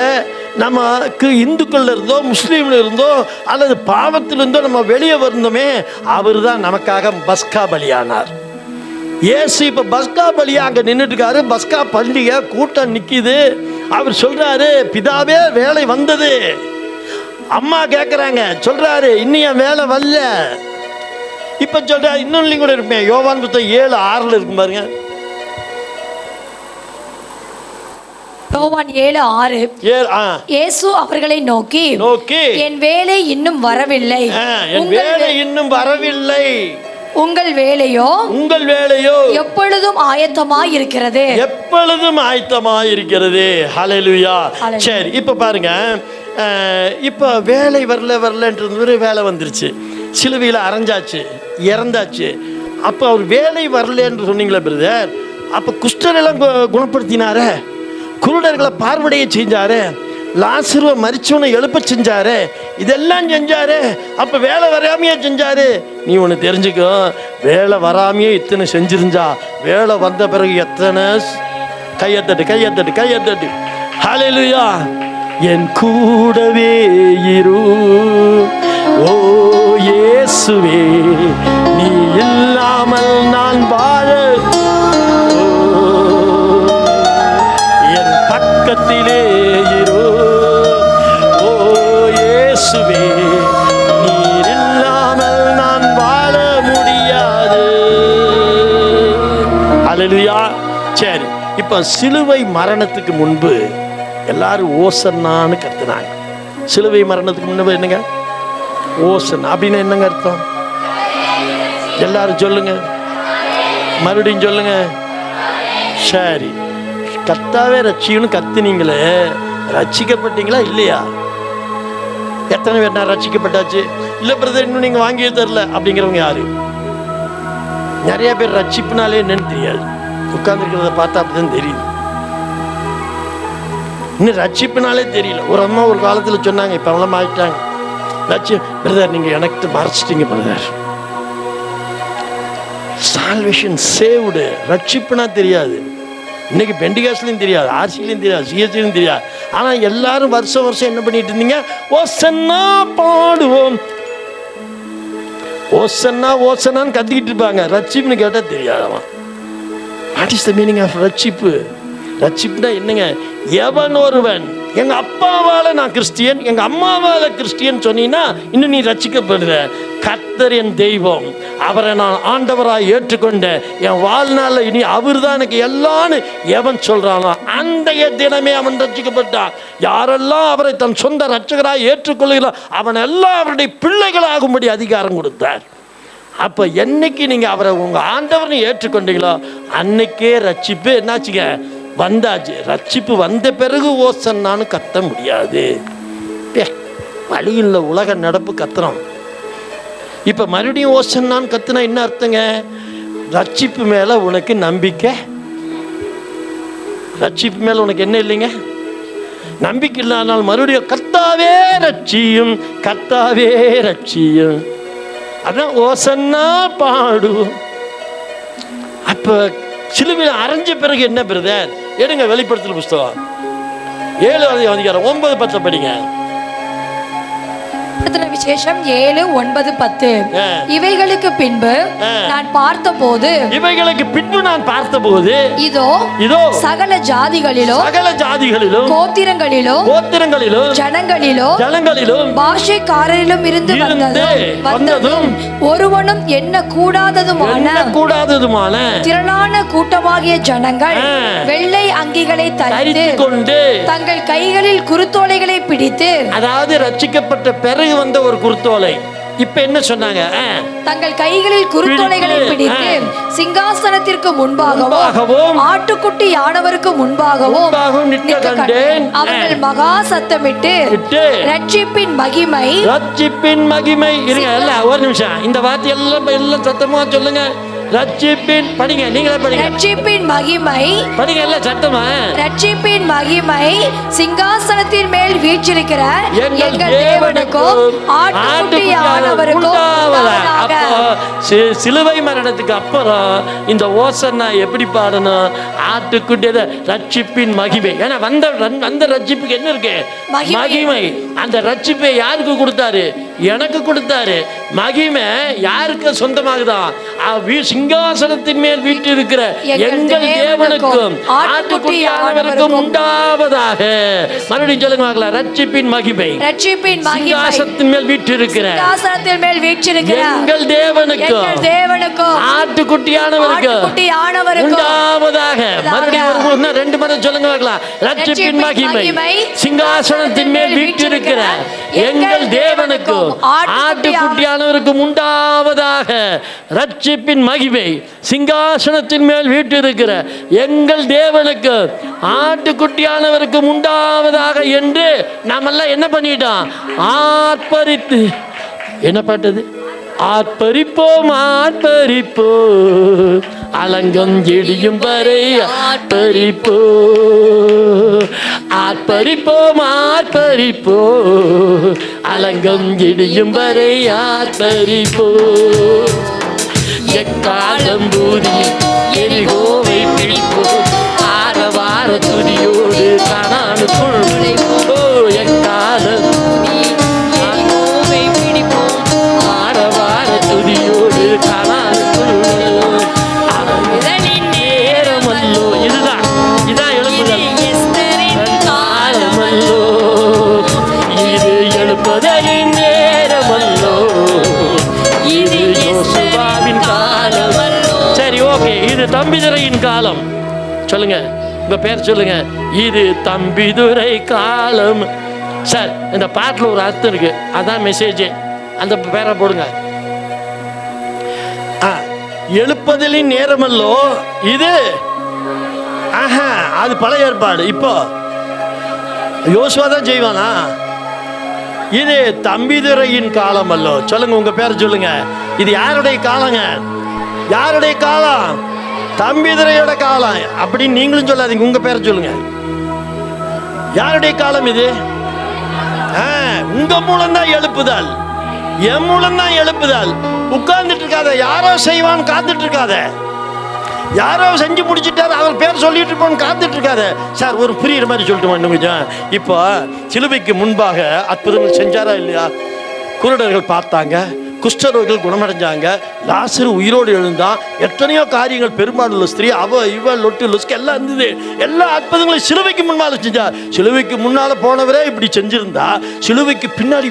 நமக்கு இந்துக்கள்ல இருந்தோ முஸ்லீம்ல இருந்தோ அல்லது பாவத்திலிருந்தோ நம்ம வெளியே வந்தோமே, அவர் தான் நமக்காக பஸ்கா பலியானார். இயேசு இப்ப பஸ்கா பலியா அங்க நின்றுட்டு இருக்காரு. பஸ்கா பண்டிகை கூட்டம் நிக்குது. அவர் சொல்றாரு, பிதாவே வேலை வந்தது. அம்மா கேட்குறாங்க, சொல்றாரு, இன்னும் என் வேலை வரல. இப்ப சொல்றாரு, இன்னொன்னு கூட இருப்பேன். யோவான் புத்தகம் 7:6 இருக்கும் பாருங்க. யோவான் 7:6. இயேசு அவர்களை நோக்கி என் வேலை இன்னும் வரவில்லை. என் வேலை இன்னும் வரவில்லை. உங்கள் வேலையோ எப்பொழுதும் ஆயத்தமாய் இருக்கிறது. எப்பொழுதும் ஆயத்தமாய் இருக்கிறது. ஹல்லேலூயா. சரி, இப்ப பாருங்க, இப்ப வேலை வரலன்றது வேலை வந்துருச்சு. சிலுவையில் அரைஞ்சாச்சு, இறந்தாச்சு. அப்ப அவர் வேலை வரலன்னு சொன்னீங்களே பிரதர், அப்ப குஷ்டரெல்லாம் குணப்படுத்தினாரு, குருடர்களை பார்வையை செஞ்சாரு, லாசருவை மரிச்சவனை எழுப்ப செஞ்சாரு, இதெல்லாம் செஞ்சாரு. அப்ப வேலை வராமையே செஞ்சாரு. நீ ஒன்று தெரிஞ்சுக்கோ, வேலை வராமையே இத்தனை செஞ்சிருந்தா வேலை வந்த பிறகு எத்தனை கையத்தட்டு. ஹல்லேலூயா. என் கூடவே இரு ஓ இயேசுவே, நீ இல்லாமல் நான் வாழ, என் பக்கத்திலே இரு ஓ இயேசுவே, நீர் இல்லாமல் நான் வாழ முடியாது. ஹல்லேலூயா. சரி, இப்ப சிலுவை மரணத்துக்கு முன்பு எல்லாரும் ஓசன்னான்னு கத்துனாங்க. சிலுவை மரணத்துக்கு முன்பு என்னங்க ஓசன் அப்படின்னு என்னங்க அர்த்தம்? எல்லாரும் சொல்லுங்க, மறுபடியும் சொல்லுங்க. சரி, கத்தாவே ரட்சின்னு கத்துனீங்களே, ரட்சிக்கப்பட்டீங்களா இல்லையா? எத்தனை பேர் நான் ரட்சிக்கப்பட்டாச்சு? இல்லை பிரதர், இன்னும் நீங்கள் வாங்கியே தரல அப்படிங்கிறவங்க யாரு? நிறைய பேர் ரட்சிப்புனாலே என்னன்னு தெரியாது. உட்கார்ந்துருக்கிறத பார்த்தா அப்படிதான் தெரியுது. இன்னும் ரட்சிப்புனாலே தெரியல. ஒரு அம்மா ஒரு காலத்தில் சொன்னாங்க, இப்போ அவங்களாம் ஆகிட்டாங்க. பிரதர், நீங்கள் எனக்கு மறைச்சிட்டீங்க பிரதர். சால்வேஷன் சேவ்டு, ரட்சிப்புனா தெரியாது. இன்னைக்கு பெண்டிகாஸ்லையும் தெரியாது, ஆர்சிலையும் தெரியாது, சிஎஸ்சிலையும் தெரியாது. ஆனால் எல்லாரும் வருஷம் என்ன பண்ணிட்டு இருந்தீங்க? ஓசன்னா பாடுவோம், ஓசன்னான்னு கத்திக்கிட்டு இருப்பாங்க. ரட்சிப்புன்னு கேட்டால் தெரியாதவன். What is the meaning of ரட்சிப்பு? ரட்சிப்புனா என்னங்க? எவன் ஒருவன் எங்க அப்பாவால நான் கிறிஸ்டியன், எங்க அம்மாவால கிறிஸ்டியன் சொன்னீங்கன்னா இன்னும் நீ ரட்சிக்கப்படுற. கர்த்தர் என் தெய்வம், அவரை நான் ஆண்டவராய் ஏற்றுக்கொண்ட என் வாழ்நாளில் இனி அவர் தான் எனக்கு எல்லான்னு எவன் சொல்றானோ அந்த தினமே அவன் ரட்சிக்கப்பட்டான். யாரெல்லாம் அவரை தன் சொந்த ரட்சகராய் ஏற்றுக்கொள்கிறார் அவன் எல்லாம் அவருடைய பிள்ளைகளாகும்படி அதிகாரம் கொடுத்தார். அப்போ என்னைக்கு நீங்கள் அவரை உங்கள் ஆண்டவர்னு ஏற்றுக்கொண்டீங்களோ அன்னைக்கே ரட்சிப்பு என்னாச்சுங்க வந்தாச்சு. ரட்சிப்பு வந்த பிறகு ஓசன்னான்னு கத்த முடியாது. வழியில் உலக நடப்பு கத்துறோம். இப்போ மறுபடியும் ஓசன்னான்னு கத்துனா என்ன அர்த்தங்க? ரட்சிப்பு மேலே உனக்கு நம்பிக்கை, ரட்சிப்பு மேலே உனக்கு என்ன இல்லைங்க நம்பிக்கை இல்லாதனால் மறுபடியும் கர்த்தாவே ரட்சியும், கர்த்தாவே ரட்சியும், அதான் ஓசன்னா பாடுவோம். அப்போ சிலுவையில் அரைஞ்ச பிறகு என்ன பிரதர்? எடுங்க வெளிப்படுத்தல் புஸ்தகம் 7:9-10 படிங்க. விசேஷம் 7:9-10. இவைகளுக்கு பின்பு நான் பார்த்தபோது இதோ சகல ஜாதிகளிலும் கோத்திரங்களிலும் ஜனங்களிலும் பாஷைக்காரரிலும் இருந்து வந்ததும் ஒருவனும் என்ன கூடாததுமான திரளான கூட்டமாகிய ஜனங்கள் வெள்ளை அங்கிகளை தரித்து கொண்டு தங்கள் கைகளில் குருத்தோலைகளை பிடித்து, அதாவது ரட்சிக்கப்பட்ட பிறகு வந்த ஒரு குருத்தோலை, இப்ப என்ன சொன்னாங்க? தங்கள் கைகளில் குருத்தோலைகளை பிடித்து சிங்காசனத்திற்கு முன்பாகவும் ஆட்டுக்குட்டி யானவருக்கு முன்பாகவும் நிற்க கண்டேன். அவர்கள் மகா சத்தமிட்டு ரட்சிப்பின் மகிமை இருங்க, இல்ல ஒரு நிமிஷம், இந்த வார்த்தை எல்லாம் சத்தமா சொல்லுங்க. ரட்சிப்பின் படிங்க, நீங்களே படிங்க. ரட்சிப்பின் மகிமை படிங்க, இல்ல சத்தமா. ரட்சிப்பின் மகிமை சிங்காசனத்தின் மேல் வீற்றிருக்கிற எங்கள் தேவனுக்கும் ஆட்டுக்குட்டியானவருக்கும் உண்டாவதாக. சிலுவை மரணத்துக்கு அப்புறம் இந்த ஓசன்னா எப்படி பாடணும்? ஆட்டுக்குட்டிய ரட்சிப்பின் மகிமை. ஏன்னா அந்த ரட்சிப்புக்கு என்ன இருக்கு? மகிமை. அந்த ரட்சிப்பை யாருக்கு கொடுத்தாரு? எனக்கு கொடுத்தாரு. மகிமை யாருக்கு சொந்தமாகுதான்? சிங்காசனத்தின் மேல் வீற்றிருக்கிற எங்கள் தேவனுக்கும் ஆட்டுக்குட்டியானவருக்கும் உண்டாவதாக. மறுபடியும் சொல்லுங்க பார்க்கலாம். ரட்சிப்பின் மகிமை சிங்காசனத்தின் மேல் வீற்றிருக்கிற எங்கள் தேவனுக்கும் ஆட்டுக்குட்டியானவருக்கும் உண்டாவதாக. மறுபடியும் ரெண்டு முறை சொல்லுங்க பார்க்கலாம். ரட்சிப்பின் மகிமை சிங்காசனத்தின் மேல் வீற்றிருக்கிற எங்கள் தேவனுக்கும் ஆட்டுக்குட்டியானவருக்கும் உண்டாவதாக. ரட்சிப்பின் மகிமை சிங்காசனத்தின் மேல் வீற்றிருக்கிற எங்கள் தேவனுக்கு ஆட்டுக்குட்டியானவருக்கு உண்டாவதாக என்று நாமெல்லாம் என்ன பண்ணிட்டோம்? ஆர்ப்பரித்து. என்ன பாட்டது? ஆர்ப்பரிப்போம் அலங்கம் இடியும் வரை ஆர்ப்பரிப்போம் அலங்கம் இடியும் வரை எக்காலம் பூதி எரிகோவை பிடிப்போம் ஆரவார துதியோடு காணானுக்குள் எக்காலம் ஆரவார துதியோடு காணானுக்குள் நேரமல்லோ. இதான் எழுப்புதல் காலமல்லோ. இது எழுப்புதலின் நேரமல்லோ. இது யோசுவாவின் காலம். சரி, ஓகே. இது தம்பிதுரையின் காலம். சொல்லுங்க, உங்க பேர் சொல்லுங்க. இது தம்பிதுரை காலம். சார், இந்த பாட்டில் ஒரு அர்த்தம் இருக்கு, அதான் மெசேஜ். அந்த பேரை போடுங்க. எழுப்பதிலின் நேரமல்லோ இது. அது பழைய ஏற்பாடு. இப்போ யோசுவா தான் செய்வானா? இது தம்பிதுரையின் காலம் அல்லோ. சொல்லுங்க, உங்க பேர் சொல்லுங்க. இது யாருடைய காலங்க? யாருடைய காலம்? தம்பிதுரையோட காலம். அப்படின்னு நீங்களும் சொல்லாதீங்க, உங்க பேர் சொல்லுங்க. யாருடைய காலம் இது? உங்க மூலம் தான் எழுப்புதல், என் மூலம் தான் எழுப்புதல். உட்கார்ந்துட்டு இருக்காத, யாரோ செய்வான்னு காத்துட்டு இருக்காத. யாரோ செஞ்சு முடிச்சுட்டாரு, அவர் பேர் சொல்லிட்டு இருப்போன்னு காத்துட்டு இருக்காரு. சார், ஒரு புரியுற மாதிரி சொல்லிட்டு இன்னும் கொஞ்சம். இப்போ சிலுவைக்கு முன்பாக அற்புதங்கள் செஞ்சாரா இல்லையா? குருடர்கள் பார்த்தாங்க, குஷ்டரோகிகள் குணமடைஞ்சாங்க, லாசரு உயிரோடு எழுந்தான். எத்தனையோ காரியங்கள், பெரும்பாலுள்ள ஸ்திரீ இவ லொட்டு லொஸ்க்கு எல்லாம் இருந்தது. எல்லா அற்புதங்களையும் சிலுவைக்கு முன்னால் செஞ்சா. சிலுவைக்கு முன்னால் போனவரே இப்படி செஞ்சிருந்தா, சிலுவைக்கு பின்னாடி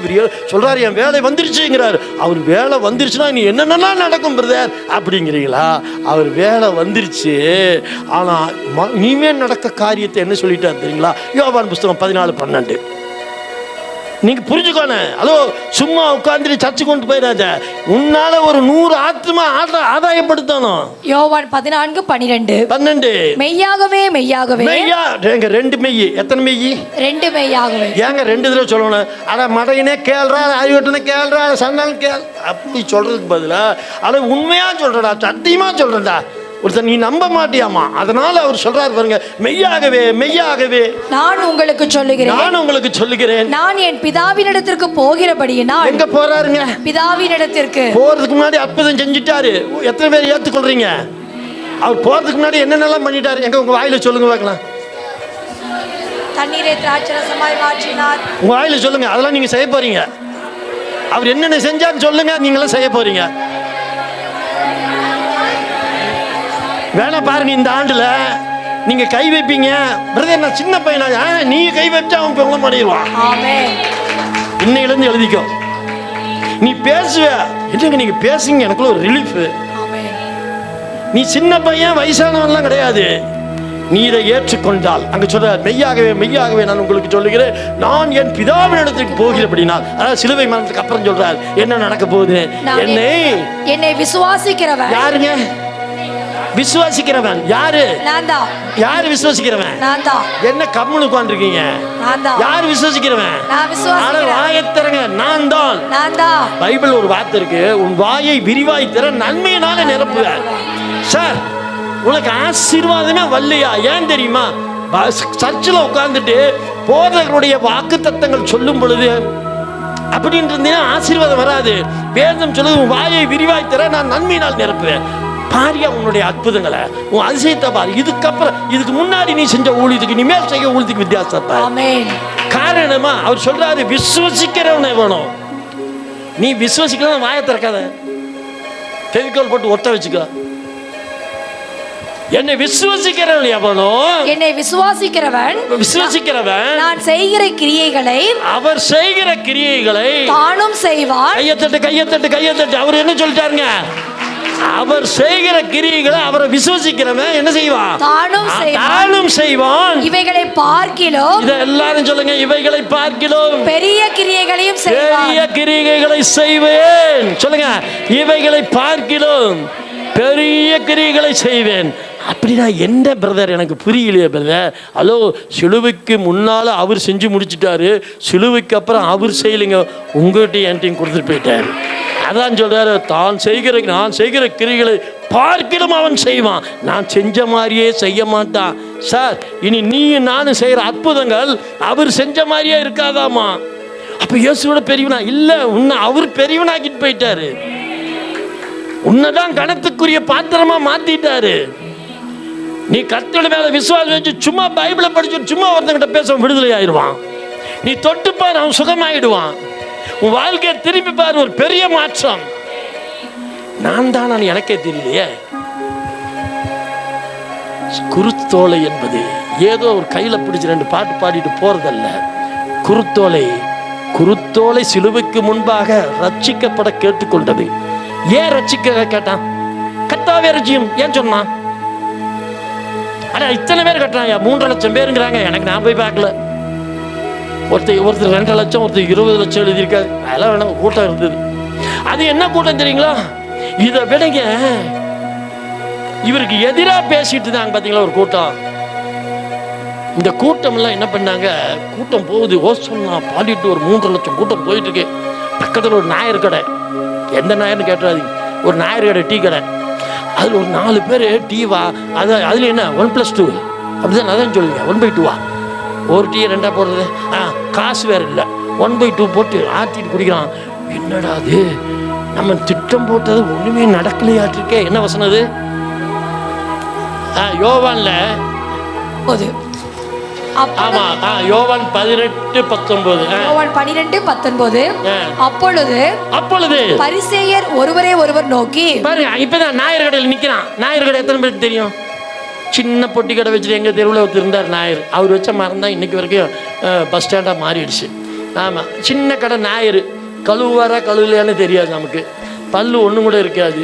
சொல்றாரு, என் வேலை வந்துருச்சுங்கிறார். அவர் வேலை வந்துருச்சுன்னா நீ என்னென்னலாம் நடக்கும் பிரதர் அப்படிங்கிறீங்களா? அவர் வேலை வந்துருச்சு. ஆனால் இனிமே நடக்க காரியத்தை என்ன சொல்லிட்டார் தெரியுங்களா? யோவான் புஸ்தகம் 14:12. நீங்க புரிஞ்சுக்கோணும். ஹலோ, சும்மா உட்கார்ந்து சர்ச்சு கொண்டு போயிடாத. உன்னால ஒரு 100 ஆத்மா ஆதாயப்படுத்தணும். யோவான் 14:12. மெய்யாகவே மெய்யாகவே. ஏங்க 2 மெய். எத்தனை மெய்? 2 மெய்யாகவே. ஏங்க 2 தடவை சொல்லணும்? அட மடையினே கேள்றா, ஆய்வட்டனே கேள்றா, சண்டாலும் கேள் அப்படி சொல்றதுக்கு பதிலா அட உண்மையா சொல்றடா, சத்தியமா சொல்றடா. ஒருத்தர் நீ நம்ப மாட்டியாமா? அதனால அவர் சொல்றாரு பாருங்க, மெய்யாகவே மெய்யாகவே நான் உங்களுக்கு சொல்லுகிறேன். நான் என் பிதாவினிடத்திற்கு போகிறபடியினால். எங்க போறாருங்க? பிதாவினிடத்திற்கு போறதுக்கு முன்னாடி அற்புதம் செஞ்சுட்டாரு. எத்தனை பேர் ஏத்துக்கொள்றீங்க? அவர் போறதுக்கு முன்னாடி என்னென்னலாம் பண்ணிட்டாரு? எங்க உங்க வாயில சொல்லுங்க பார்க்கலாம். தண்ணீரை திராட்சரசமாய் மாற்றினார். உங்க வாயில சொல்லுங்க. அதெல்லாம் நீங்க செய்ய போறீங்க. அவர் என்னென்ன செஞ்சான்னு சொல்லுங்க, நீங்களும் செய்ய போறீங்க. வேணா பாருங்க, இந்த ஆண்டுல நீங்க கை வைப்பீங்க. பிரதர், நான் சின்ன பையனா? நீங்க கை வச்சா அவன் பொங்க மாட்டிடுவான். இன்னையிலிருந்து எழுதிக்கோ. நீ பேசுவ. என்னங்க நீங்க பேசுங்க, எனக்குள்ள ஒரு ரிலீஃப். நீ சின்ன பையன், வயசானவன்லாம் கிடையாது. நீ இதை ஏற்றுக்கொண்டால், அங்க சொல்ற மெய்யாகவே மெய்யாகவே நான் உங்களுக்கு சொல்லுகிறேன், நான் என் பிதாவின் இடத்துக்கு போகிறபடினால், அதாவது சிலுவை மரணத்துக்கு அப்புறம் சொல்றார் என்ன நடக்க போகுது. என்னை விசுவாசிக்கிறவன் யாருங்க? விசுவாசிக்கிறவன் யாரு? நான் தான். யாரு விசுவாசிக்கிறவன்? நான் தான். என்ன கம்முனு உட்கார்ந்திருக்கீங்க? நான் தான். யார் விசுவாசிக்கிறவன்? நான் விசுவாசிக்கிறேன். வாயத்திறங்க, நான் தான். நான் தான். பைபிள் ஒரு வார்த்தை இருக்கு, உன் வாயை விரிவாய் திற, நன்மையினால நிரப்புவேன். சார், உனக்கு ஆசீர்வாதமே வரலையா? ஏன் தெரியுமா? சர்ச்சில் உட்கார்ந்துட்டு போதகருடைய வாக்கு தத்தங்கள் சொல்லும் பொழுது அப்படின்னு இருந்தீங்கன்னா ஆசீர்வாதம் வராது. வேதம் சொல்லுது, உன் வாயை விரிவாய் திற, நான் நன்மையினால் நிரப்புவேன். பாரியா உன்னுடைய அற்புதங்களை, உன் அதிசயத்தை பாரு. இதுக்கப்புறம், இதுக்கு முன்னாடி நீ செஞ்ச ஊழியத்துக்கு நீ மேல் செய்ய ஊழியத்துக்கு வித்தியாசத்தை. காரணமா அவர் சொல்றாரு, விசுவசிக்கிறவனே வேணும். நீ விசுவசிக்கலாம், வாயை திறக்காத, ஃபெவிகால் போட்டு ஒட்ட வச்சுக்க. என்னை விசுவசிக்கிறவன் எவனோ, என்னை விசுவாசிக்கிறவன் நான் செய்கிற கிரியைகளை, அவர் செய்கிற கிரியைகளை தானும் செய்வான். கையத்தட்டு. அவர் என்ன சொல்லிட்டாருங்க? அவர் செய்கிற கிரியைகளை அவரை விசுவசிக்கிறவன் என்ன செய்வான்? தானும் செய்வான். இவைகளை பார்க்கிலும், இதை எல்லாரும் சொல்லுங்க, இவைகளை பார்க்கிலும் பெரிய கிரியைகளையும் செய்வான். பெரிய கிரியைகளை செய்வேன். சொல்லுங்க, இவைகளை பார்க்கிலும் பெரிய கிரியைகளை செய்வேன். அப்படின்னா என்ன பிரதர்? எனக்கு புரியலையே பிரதர். ஹலோ, சிலுவைக்கு முன்னால அவர் செஞ்சு முடிச்சிட்டாரு, சிலுவைக்கு அப்புறம் அவர் செய்யலைங்க, உங்கள்கிட்ட என்கிட்டையும் கொடுத்துட்டு போயிட்டார். அதான் சொல்றாரு, நான் செய்கிற கிரிகளை பார்க்கிலும் அவன் செய்வான். நான் செஞ்ச மாதிரியே செய்ய மாட்டான். சார், இனி நீயும் நானும் செய்கிற அற்புதங்கள் அவர் செஞ்ச மாதிரியே இருக்காதாமா? அப்ப இயேசுவோட பெரியவனா இல்ல, உன்னை அவர் பெரியவனாக்கிட்டு போயிட்டாரு. உன்னைதான் கணத்துக்குரிய பாத்திரமா மாத்திட்டாரு. நீ கர்த்தருடைய மேல விசுவாசம் வச்சு சும்மா பைபிளை படிச்சு சும்மா ஒருத்தங்கிட்ட பேச விடுதலை ஆயிடுவான். நீ தொட்டுப்பார், அவன் சுகமாயிடுவான். உன் வாழ்க்கையை திருப்பி பாரு, ஒரு பெரிய மாற்றம். நான் தான் எனக்கே தெரியலையே. குருத்தோலை என்பது ஏதோ ஒரு கையில பிடிச்சு 2 பாட்டு பாடிட்டு போறதல்ல. குருத்தோலை சிலுவைக்கு முன்பாக ரட்சிக்கப்பட கேட்டுக்கொண்டது. ஏன் ரட்சிக்க கேட்டான்? கர்த்தாவே ரட்சியும் ஏன் சொன்னான்? ஆனா இத்தனை பேர் கட்டுறாங்க, 3 லட்சம் பேருங்கிறாங்க. எனக்கு நான் போய் பார்க்கல. ஒருத்தர் 2 லட்சம், ஒருத்தர் 20 லட்சம் எழுதியிருக்காரு. அதெல்லாம் வேணாம், கூட்டம் இருந்தது. அது என்ன கூட்டம் தெரியுங்களா? இதை விடங்க, இவருக்கு எதிராக பேசிட்டு இருந்தாங்க பார்த்தீங்களா ஒரு கூட்டம். இந்த கூட்டம் எல்லாம் என்ன பண்ணாங்க, கூட்டம் போகுது, ஓசன்னா பாடிட்டு ஒரு 3 லட்சம் கூட்டம் போயிட்டு இருக்கு. பக்கத்தில் ஒரு நாயர் கடை, எந்த நாயர்னு கேட்டுறாதீங்க, ஒரு நாயர் கடை, டீ கடை. அதில் ஒரு 4 பேர் டீவா, அதில் என்ன 1+2 அப்படிதான் அதான் சொல்லுங்க. 1/2 ஒரு டீ 2 போடுறது. காசு வேற இல்லை, 1/2 போட்டு ஆற்றிட்டு குடிக்கிறான். என்னடா அது, நம்ம திட்டம் போட்டது ஒண்ணுமே நடக்கலையாட்டிருக்கே. என்ன வசனம் அது? யோவான்ல ஆமா, யோவான் 12:19. அப்பொழுது பரிசேயர் ஒருவரை ஒருவர் நோக்கி, பாருங்க, இப்பதான் நாயர் கடையில் நிக்கிறான். நாயர் கடை எத்தனை பேருக்கு தெரியும்? சின்ன பொட்டி கடை வச்சுட்டு எங்கள் தெருவில் ஒருத்தர் இருந்தார் நாயர். அவர் வச்ச மரம் தான் இன்றைக்கி வரைக்கும் பஸ் ஸ்டாண்டாக மாறிடுச்சு. ஆமாம், சின்ன கடை நாயர். கழுவாரா கழுவலையான்னு தெரியாது நமக்கு, பல்லு ஒன்றும் கூட இருக்காது.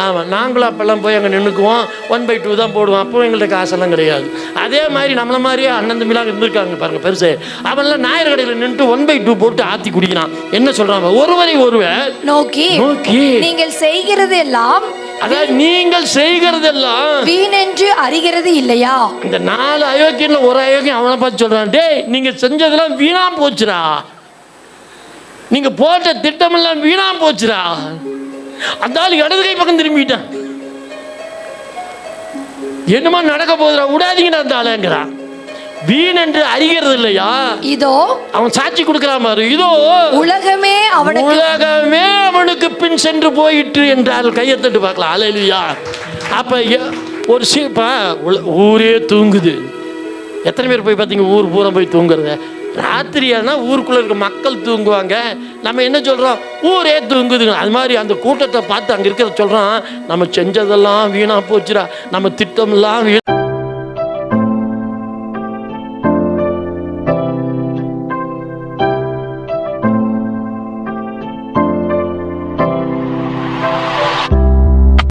ஆமாம், நாங்களும் அப்போல்லாம் போய் அங்கே நின்றுக்குவோம், 1/2 தான் போடுவோம். அப்போ எங்கள்கிட்ட காசெல்லாம் கிடையாது. அதே மாதிரி நம்மளை மாதிரியே அண்ணன் தம்பிலாம் இருந்திருக்காங்க பாருங்கள் பெருசு. அவன்லாம் நாயர் கடையில் நின்று 1/2 போட்டு ஆற்றி குடிக்கிறான். என்ன சொல்கிறாங்க? ஒருவரை ஒருவர் நோக்கி நீங்கள் செய்கிறது எல்லாம், அதாவது நீங்கள் செய்கிறதெல்லாம் வீணென்று அறிகிறது இல்லையா? இந்த 4 அயோக்கியன்ல ஒரு அயோக்கியம் அவனை பார்த்து சொல்றான், டேய் நீங்க செஞ்சதெல்லாம் வீணா போச்சுடா, நீங்க போட்ட திட்டமெல்லாம் வீணா போச்சுடா. அந்த ஆள் இடது கை பக்கம் திரும்பிட்டான். என்னமா நடக்க போகுதுடா, விடாதீங்கடா அந்த ஆளுங்கிறான். வீண் என்று அறிகிறது இல்லையா? இதோ அவன் சாட்சி கொடுக்கிறான் பாரு, இதோ உலகமே அவனுக்கு பின் சென்று போயிற்று என்றால் கையத்தட்டு பார்க்கலாம். அல்லேலூயா. அப்ப ஒரு ஊரே தூங்குது. எத்தனை பேர் போய் பார்த்தீங்க ஊர் பூரா போய் தூங்குறத? ராத்திரியானா ஊருக்குள்ள இருக்க மக்கள் தூங்குவாங்க, நம்ம என்ன சொல்றோம்? ஊரே தூங்குதுங்க. அது மாதிரி அந்த கூட்டத்தை பார்த்து அங்க இருக்கிறத சொல்றோம், நம்ம செஞ்சதெல்லாம் வீணா போச்சுடா, நம்ம திட்டமெல்லாம்